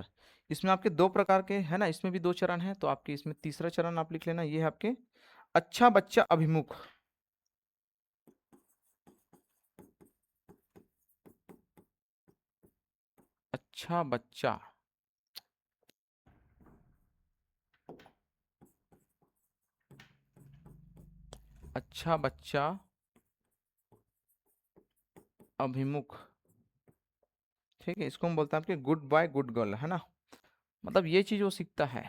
इसमें आपके दो प्रकार के है ना, इसमें भी दो चरण है, तो आपके इसमें तीसरा चरण आप लिख लेना, ये है आपके अच्छा बच्चा अभिमुख। अच्छा बच्चा, अच्छा बच्चा अभिमुख। ठीक है, इसको हम बोलते हैं आपके गुड बॉय गुड गर्ल, है ना, मतलब ये चीज वो सीखता है।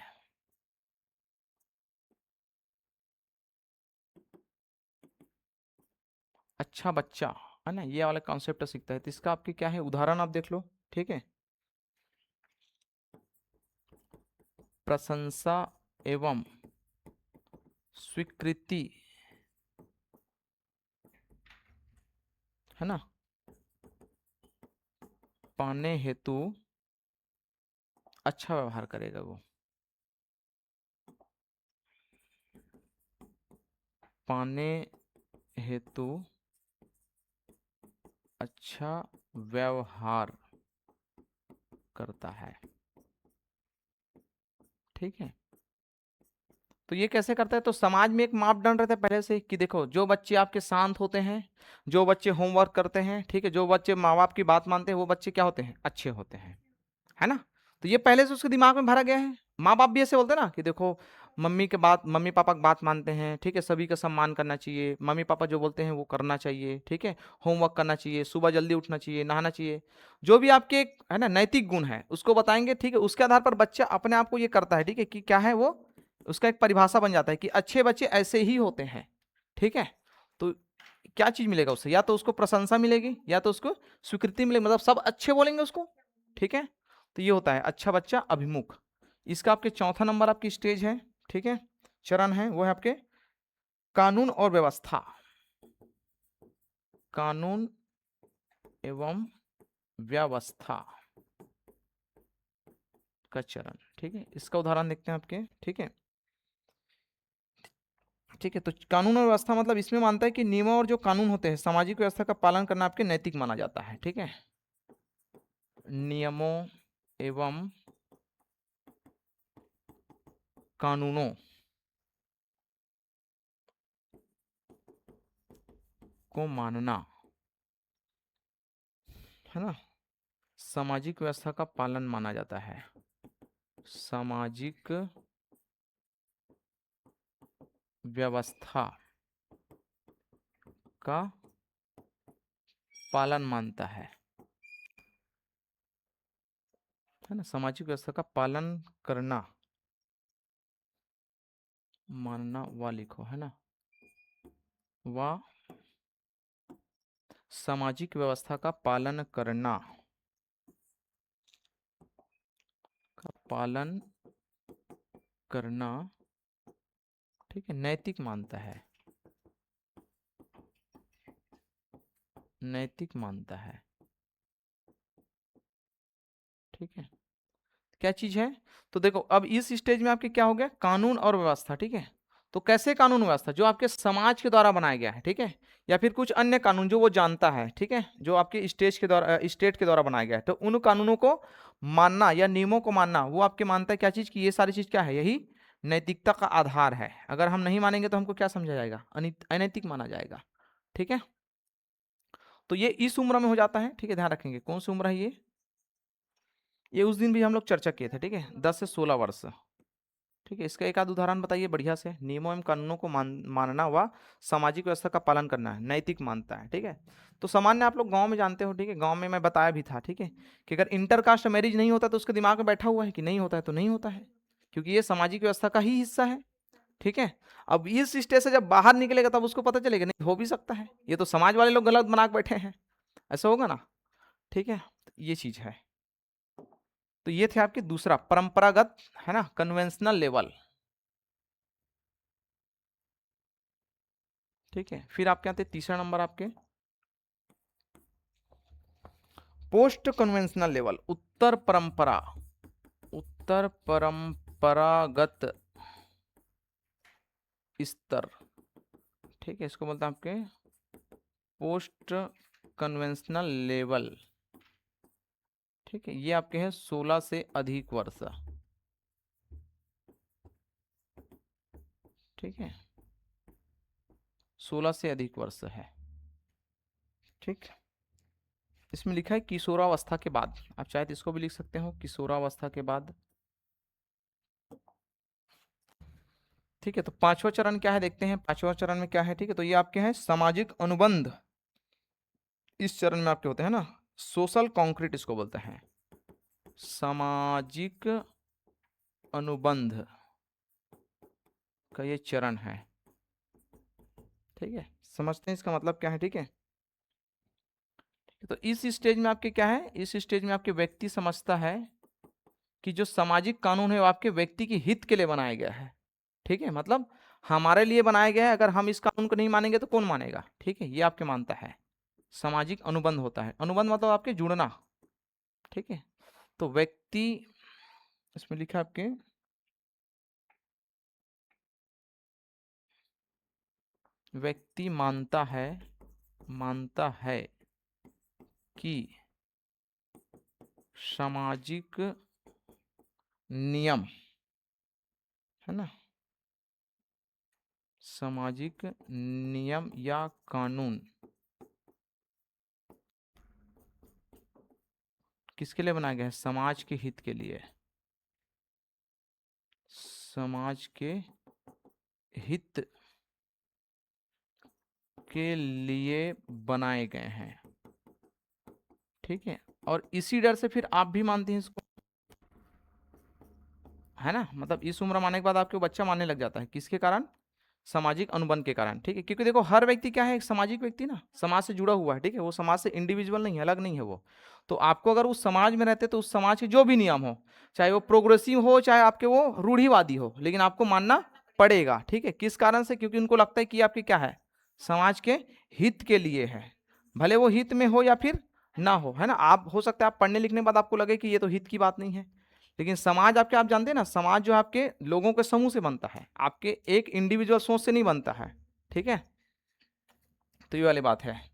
अच्छा बच्चा, है ना, ये वाला कॉन्सेप्ट सीखता है। तो इसका आपके क्या है, उदाहरण आप देख लो। ठीक है, प्रशंसा एवं स्वीकृति, है ना, पाने हेतु अच्छा व्यवहार करेगा वो। पाने हेतु अच्छा व्यवहार करता है। ठीक है, तो ये कैसे करता है, तो समाज में एक मापदंड रहता है पहले से कि देखो, जो बच्चे आपके शांत होते हैं, जो बच्चे होमवर्क करते हैं, ठीक है, जो बच्चे माँ बाप की बात मानते हैं, वो बच्चे क्या होते हैं, अच्छे होते हैं, है ना। तो ये पहले से उसके दिमाग में भरा गया है। माँ बाप भी ऐसे बोलते हैं ना कि देखो, मम्मी पापा की बात मानते हैं, ठीक है, सभी का सम्मान करना चाहिए, मम्मी पापा जो बोलते हैं वो करना चाहिए, ठीक है, होमवर्क करना चाहिए, सुबह जल्दी उठना चाहिए, नहाना चाहिए, जो भी आपके है ना नैतिक गुण है उसको बताएंगे। ठीक है, उसके आधार पर बच्चा अपने आप को ये करता है, ठीक है, कि क्या है वो, उसका एक परिभाषा बन जाता है कि अच्छे बच्चे ऐसे ही होते हैं। ठीक है, तो क्या चीज मिलेगा उससे, या तो उसको प्रशंसा मिलेगी या तो उसको स्वीकृति मिलेगी, मतलब सब अच्छे बोलेंगे उसको। ठीक है, तो ये होता है अच्छा बच्चा अभिमुख। इसका आपके चौथा नंबर आपकी स्टेज है, ठीक है, चरण है, वो है आपके कानून और व्यवस्था, कानून एवं व्यवस्था का चरण। ठीक है, इसका उदाहरण देखते हैं आपके। ठीक है, ठीक है, तो कानून और व्यवस्था मतलब इसमें मानता है कि नियमों और जो कानून होते हैं सामाजिक व्यवस्था का पालन करना आपके नैतिक माना जाता है। ठीक है, नियमों एवं कानूनों को मानना, है ना, सामाजिक व्यवस्था का पालन माना जाता है, सामाजिक व्यवस्था का पालन मानता है ना, सामाजिक व्यवस्था का पालन करना, मानना व लिखो, है ना, व सामाजिक व्यवस्था का पालन करना, का पालन करना, ठीक है, नैतिक मानता है, नैतिक मानता है। ठीक है, क्या चीज है, तो देखो अब इस स्टेज में आपके क्या हो गया, कानून और व्यवस्था। ठीक है, तो कैसे कानून व्यवस्था, जो आपके समाज के द्वारा बनाया गया है, ठीक है, या फिर कुछ अन्य कानून जो वो जानता है, ठीक है, जो आपके स्टेज के द्वारा स्टेट के द्वारा बनाया गया है, तो उन कानूनों को मानना या नियमों को मानना, वो आपके मानता है क्या चीज की, ये सारी चीज क्या है, यही नैतिकता का आधार है। अगर हम नहीं मानेंगे तो हमको क्या समझा जाएगा, अनैतिक माना जाएगा। ठीक है, तो ये इस उम्र में हो जाता है। ठीक है, ध्यान रखेंगे कौन सी उम्र है ये उस दिन भी हम लोग चर्चा किए थे। ठीक है, 10 से 16 वर्ष। ठीक है, इसका एक आध उदाहरण बताइए बढ़िया से। नियमों एवं कानूनों को मानना व सामाजिक व्यवस्था का पालन करना है, नैतिक मानता है। ठीक है, तो सामान्य आप लोग गांव में जानते हो, ठीक है, गांव में मैं बताया भी था, ठीक है, कि अगर इंटरकास्ट मैरिज नहीं होता तो उसके दिमाग में बैठा हुआ है कि नहीं होता है तो नहीं होता है, क्योंकि ये सामाजिक व्यवस्था का ही हिस्सा है। ठीक है, अब इस स्टेज से जब बाहर निकलेगा तब उसको पता चलेगा नहीं हो भी सकता है, ये तो समाज वाले लोग गलत बना के बैठे हैं, ऐसा होगा ना। ठीक है, तो ये चीज है। तो ये थे आपके दूसरा परंपरागत, है ना, कन्वेंशनल लेवल। ठीक है। फिर आपके आते तीसरा नंबर आपके पोस्ट कन्वेंशनल लेवल, उत्तर परंपरागत स्तर। ठीक है, इसको बोलते हैं आपके पोस्ट कन्वेंशनल लेवल। ठीक है, ये आपके हैं 16 से अधिक वर्ष। ठीक है, 16 से अधिक वर्ष है। ठीक, इसमें लिखा है किशोरावस्था के बाद, आप चाहे तो इसको भी लिख सकते हो किशोरावस्था के बाद। ठीक है, तो पांचवा चरण क्या है देखते हैं, पांचवा चरण में क्या है। ठीक है, तो ये आपके हैं सामाजिक अनुबंध। इस चरण में आपके होते हैं ना सोशल कॉन्क्रीट, इसको बोलते हैं सामाजिक अनुबंध का ये चरण है। ठीक है, समझते हैं इसका मतलब क्या है। ठीक है, तो इस स्टेज में आपके क्या है, इस स्टेज में आपके व्यक्ति समझता है कि जो सामाजिक कानून है वो आपके व्यक्ति के हित के लिए बनाया गया है। ठीक है, मतलब हमारे लिए बनाया गया है, अगर हम इस कानून को नहीं मानेंगे तो कौन मानेगा। ठीक है, ये आपके मानता है सामाजिक अनुबंध होता है। अनुबंध मतलब आपके जुड़ना। ठीक है, तो व्यक्ति, इसमें लिखा आपके व्यक्ति मानता है कि सामाजिक नियम है ना, सामाजिक नियम या कानून किसके लिए बनाया गया है, समाज के हित के लिए, समाज के हित के लिए बनाए गए हैं। ठीक है, और इसी डर से फिर आप भी मानते हैं इसको, है ना, मतलब इस उम्र मानने के बाद आपके बच्चा मानने लग जाता है, किसके कारण, सामाजिक अनुबंध के कारण। ठीक है, क्योंकि देखो हर व्यक्ति क्या है, एक सामाजिक व्यक्ति ना, समाज से जुड़ा हुआ है। ठीक है, वो समाज से इंडिविजुअल नहीं है, अलग नहीं है वो। तो आपको अगर उस समाज में रहते तो उस समाज के जो भी नियम हो, चाहे वो प्रोग्रेसिव हो चाहे आपके वो रूढ़िवादी हो, लेकिन आपको मानना पड़ेगा। ठीक है, किस कारण से, क्योंकि उनको लगता है कि आपके क्या है, समाज के हित के लिए है, भले वो हित में हो या फिर ना हो, है ना। आप हो सकता है आप पढ़ने लिखने के बाद आपको लगे कि ये तो हित की बात नहीं है, लेकिन समाज आपके, आप जानते हैं ना, समाज जो आपके लोगों के समूह से बनता है, आपके एक इंडिविजुअल सोच से नहीं बनता है। ठीक है, तो ये वाली बात है।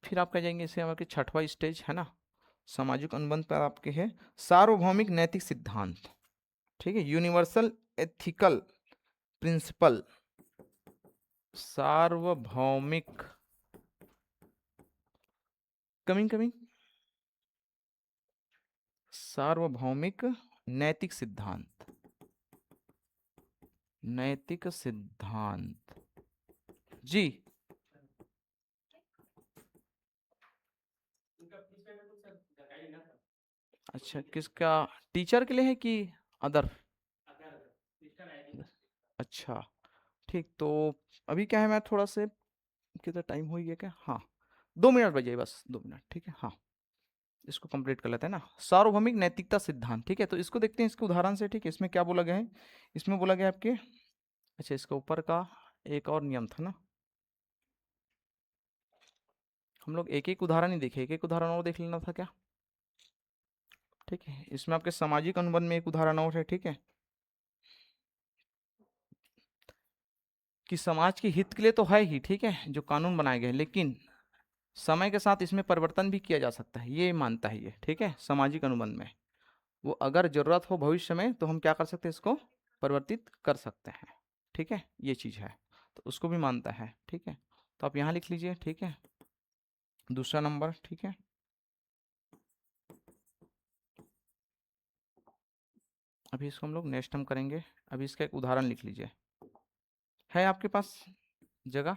फिर आप कह जाएंगे इसे आपके छठवां स्टेज है ना, सामाजिक अनुबंध पर आपके है सार्वभौमिक नैतिक सिद्धांत। ठीक है, यूनिवर्सल एथिकल प्रिंसिपल, सार्वभौमिक, कमिंग कमिंग, सार्वभौमिक नैतिक सिद्धांत, नैतिक सिद्धांत जी। अच्छा, किसका, टीचर के लिए है कि अदर, अच्छा। ठीक, तो अभी क्या है, मैं थोड़ा से, कितना टाइम हो गया क्या, हाँ 2 मिनट बचे बस, 2 मिनट। ठीक है, हाँ इसको कंप्लीट कर लेते हैं ना, सार्वभौमिक नैतिकता सिद्धांत। ठीक है, तो इसको देखते हैं इसके उदाहरण से। ठीक है, इसमें क्या बोला गया है, इसमें बोला गया आपके, अच्छा इसके ऊपर का एक और नियम था ना, हम लोग एक एक उदाहरण ही देखे, एक एक उदाहरण और देख लेना था क्या। ठीक है, इसमें आपके सामाजिक अनुबंध में एक उदाहरण और है। ठीक है, कि समाज के हित के लिए तो है ही, ठीक है, जो कानून बनाए गए, लेकिन समय के साथ इसमें परिवर्तन भी किया जा सकता है, ये मानता है ये। ठीक है, सामाजिक अनुबंध में वो अगर जरूरत हो भविष्य में तो हम क्या कर सकते हैं, इसको परिवर्तित कर सकते हैं। ठीक है, ये चीज है, तो उसको भी मानता है। ठीक है, तो आप यहाँ लिख लीजिए। ठीक है, दूसरा नंबर। ठीक है, अभी इसको हम लोग नेक्स्ट टाइम करेंगे, अभी इसका एक उदाहरण लिख लीजिए, है आपके पास जगह।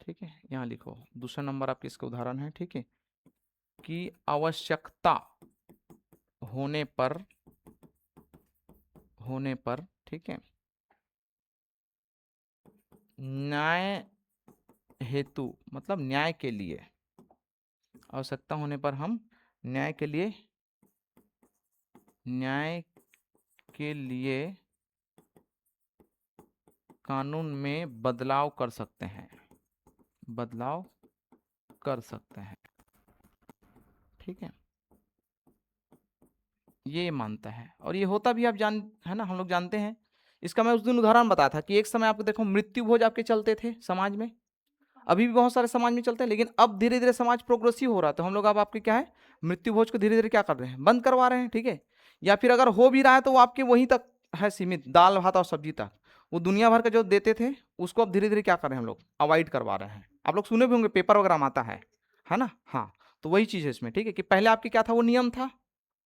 ठीक है, यहाँ लिखो, दूसरा नंबर आपके इसका उदाहरण है। ठीक है, कि आवश्यकता होने पर, ठीक है, न्याय हेतु, मतलब न्याय के लिए, आवश्यकता होने पर हम न्याय के लिए न्याय के लिए कानून में बदलाव कर सकते हैं, बदलाव कर सकते हैं। ठीक है, ये मानता है और ये होता भी, आप जान है ना, हम लोग जानते हैं। इसका मैं उस दिन उदाहरण बताया था कि एक समय आपको देखो मृत्यु भोज आपके चलते थे समाज में, अभी भी बहुत सारे समाज में चलते हैं, लेकिन अब धीरे धीरे समाज प्रोग्रेसिव हो रहा है, तो हम लोग अब आपके क्या है, मृत्यु भोज को धीरे धीरे क्या कर रहे हैं, बंद करवा रहे हैं। ठीक है, या फिर अगर हो भी रहा है तो वो आपके वहीं तक है सीमित, दाल भात और सब्जी तक। वो दुनिया भर का जो देते थे उसको अब धीरे धीरे क्या कर रहे हैं हम लोग, अवॉइड करवा रहे हैं। आप लोग सुने भी होंगे, पेपर वगैरह में आता है ना। हाँ, तो वही चीज है इसमें। ठीक है, कि पहले आपके क्या था, वो नियम था,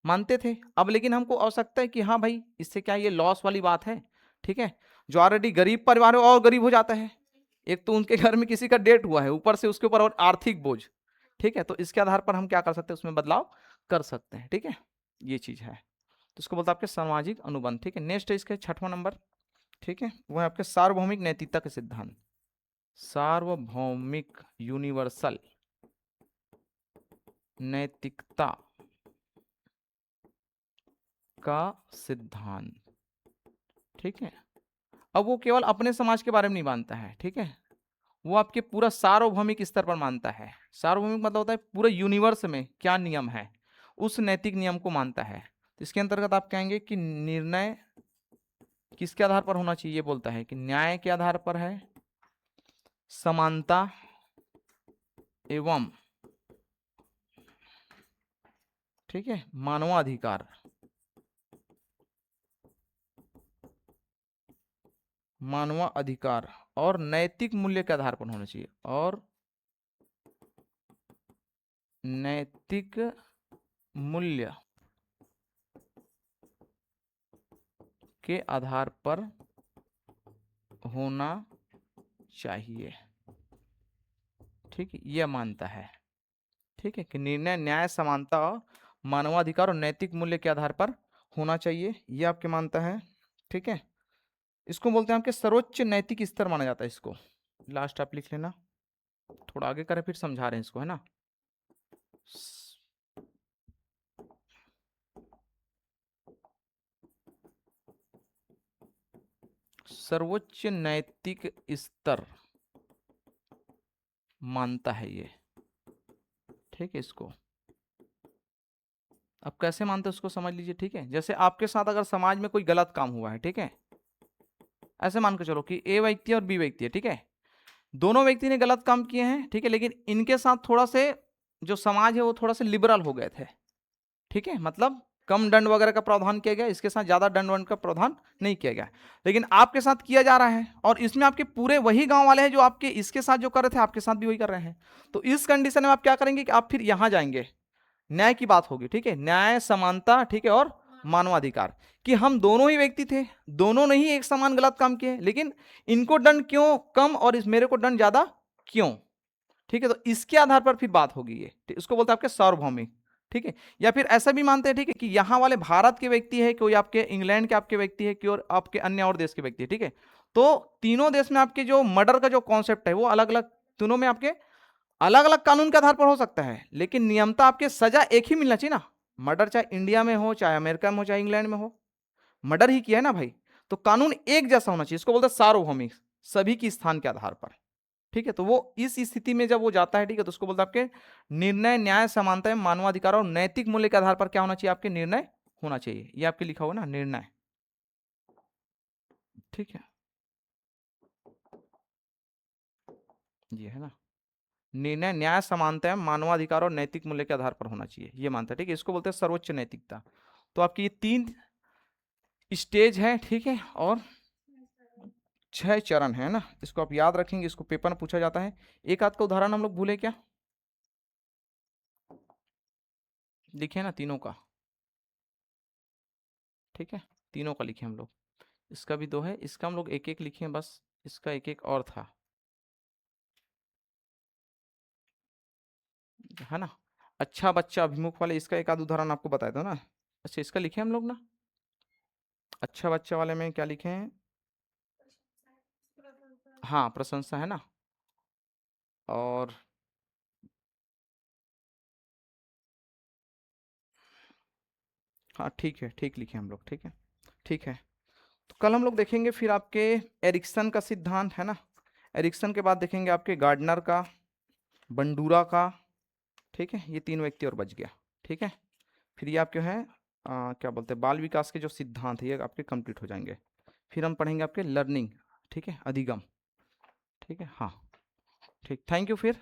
मानते थे। अब लेकिन हमको आवश्यकता है कि हाँ भाई, इससे क्या ये लॉस वाली बात है। ठीक है, जो ऑलरेडी गरीब परिवार है और गरीब हो जाता है, एक तो उनके घर में किसी का डेट हुआ है, ऊपर से उसके ऊपर और आर्थिक बोझ। ठीक है, तो इसके आधार पर हम क्या कर सकते हैं, उसमें बदलाव कर सकते हैं। ठीक है, ये चीज है, तो इसको बोलते हैं आपके सामाजिक अनुबंध। ठीक है, नेक्स्ट है इसके 6वां नंबर। ठीक है, वो है आपके सार्वभौमिक नैतिकता के सिद्धांत। सार्वभौमिक यूनिवर्सल नैतिकता का सिद्धांत। ठीक है, अब वो केवल अपने समाज के बारे में नहीं मानता है। ठीक है, वो आपके पूरा सार्वभौमिक स्तर पर मानता है। सार्वभौमिक मतलब होता है पूरे यूनिवर्स में क्या नियम है, उस नैतिक नियम को मानता है। तो इसके अंतर्गत आप कहेंगे कि निर्णय किसके आधार पर होना चाहिए, बोलता है कि न्याय के आधार पर है, समानता एवं, ठीक है, मानवाधिकार, मानवाधिकार और नैतिक मूल्य के आधार पर होना चाहिए, और नैतिक मूल्य के आधार पर होना चाहिए। ठीक है, यह मानता है। ठीक है, कि निर्णय न्याय, समानता और मानवाधिकार और नैतिक मूल्य के आधार पर होना चाहिए, ये आपके मानता है। ठीक है, इसको बोलते हैं आपके सर्वोच्च नैतिक स्तर माना जाता है इसको। लास्ट आप लिख लेना, थोड़ा आगे करें फिर समझा रहे हैं इसको, है ना। सर्वोच्च नैतिक स्तर मानता है ये। ठीक है, इसको अब कैसे मानते हैं उसको समझ लीजिए। ठीक है, जैसे आपके साथ अगर समाज में कोई गलत काम हुआ है, ठीक है, ऐसे मान के चलो कि ए व्यक्ति और बी व्यक्ति है। ठीक है, दोनों व्यक्ति ने गलत काम किए हैं। ठीक है, लेकिन इनके साथ थोड़ा से जो समाज है वो थोड़ा से लिबरल हो गए थे। ठीक है, मतलब कम दंड वगैरह का प्रावधान किया गया, इसके साथ ज्यादा दंड वंड का प्रावधान नहीं किया गया, लेकिन आपके साथ किया जा रहा है, और इसमें आपके पूरे वही गांव वाले हैं जो आपके इसके साथ जो कर रहे थे, आपके साथ भी वही कर रहे हैं। तो इस कंडीशन में आप क्या करेंगे कि आप फिर यहां जाएंगे, न्याय की बात होगी। ठीक है, न्याय, समानता, ठीक है, और मानवाधिकार, कि हम दोनों ही व्यक्ति थे, दोनों ने ही एक समान गलत काम किए, लेकिन इनको दंड क्यों कम और इस मेरे को दंड ज्यादा क्यों। ठीक है, तो इसके आधार पर फिर बात होगी ये, इसको बोलते हैं आपके सार्वभौमिक। ठीक है, या फिर ऐसा भी मानते हैं, ठीक है, कि यहाँ वाले भारत के व्यक्ति है, कोई आपके इंग्लैंड के आपके व्यक्ति है, कि और आपके अन्य और देश के व्यक्ति है। ठीक है, तो तीनों देश में आपके जो मर्डर का जो कॉन्सेप्ट है वो अलग अलग, तीनों में आपके अलग अलग कानून के आधार पर हो सकता है, लेकिन नियमता आपके सजा एक ही मिलना चाहिए ना। मर्डर चाहे इंडिया में हो, चाहे अमेरिका में हो, चाहे इंग्लैंड में हो, मर्डर ही किया है ना भाई, तो कानून एक जैसा होना चाहिए। इसको बोलते हैं सार्वभौमिक, सभी की स्थान के आधार पर। ठीक है, तो वो इस स्थिति में जब वो जाता है, ठीक है, तो उसको बोलते हैं आपके निर्णय न्याय, समानता, मानवाधिकार और नैतिक मूल्य के आधार पर क्या होना चाहिए, आपके निर्णय होना चाहिए। ये आपके लिखा हुआ ना, निर्णय। ठीक है, ये है ना, निर्णय न्याय, समानता, मानवाधिकार और नैतिक मूल्य के आधार पर होना चाहिए, ये मानता है। ठीक है, इसको बोलते हैं सर्वोच्च नैतिकता। तो आपकी ये 3 स्टेज है। ठीक है, और 6 चरण है ना, इसको आप याद रखेंगे, इसको पेपर में पूछा जाता है। एक आध का उदाहरण हम लोग भूले क्या, लिखे ना तीनों का। ठीक है, तीनों का लिखे हम लोग, इसका भी 2 है, इसका हम लोग एक एक लिखे हैं बस, इसका एक एक और था, है ना। अच्छा बच्चा अभिमुख वाले, इसका एक आध उदाहरण आपको बताया था ना। अच्छा, इसका लिखे हम लोग ना, अच्छा बच्चा वाले में क्या लिखे हैं, हाँ, प्रशंसा, है ना। और हाँ ठीक है, ठीक लिखे हम लोग, ठीक है, ठीक है। तो कल हम लोग देखेंगे फिर आपके एरिक्सन का सिद्धांत, है ना। एरिक्सन के बाद देखेंगे आपके गार्डनर का, बंडूरा का, ठीक है, ये 3 व्यक्ति और बच गया, ठीक है। फिर ये आपके हैं क्या बोलते हैं, बाल विकास के जो सिद्धांत है ये आपके कंप्लीट हो जाएंगे। फिर हम पढ़ेंगे आपके लर्निंग, ठीक है, अधिगम, ठीक है, हाँ, ठीक, थैंक यू फिर।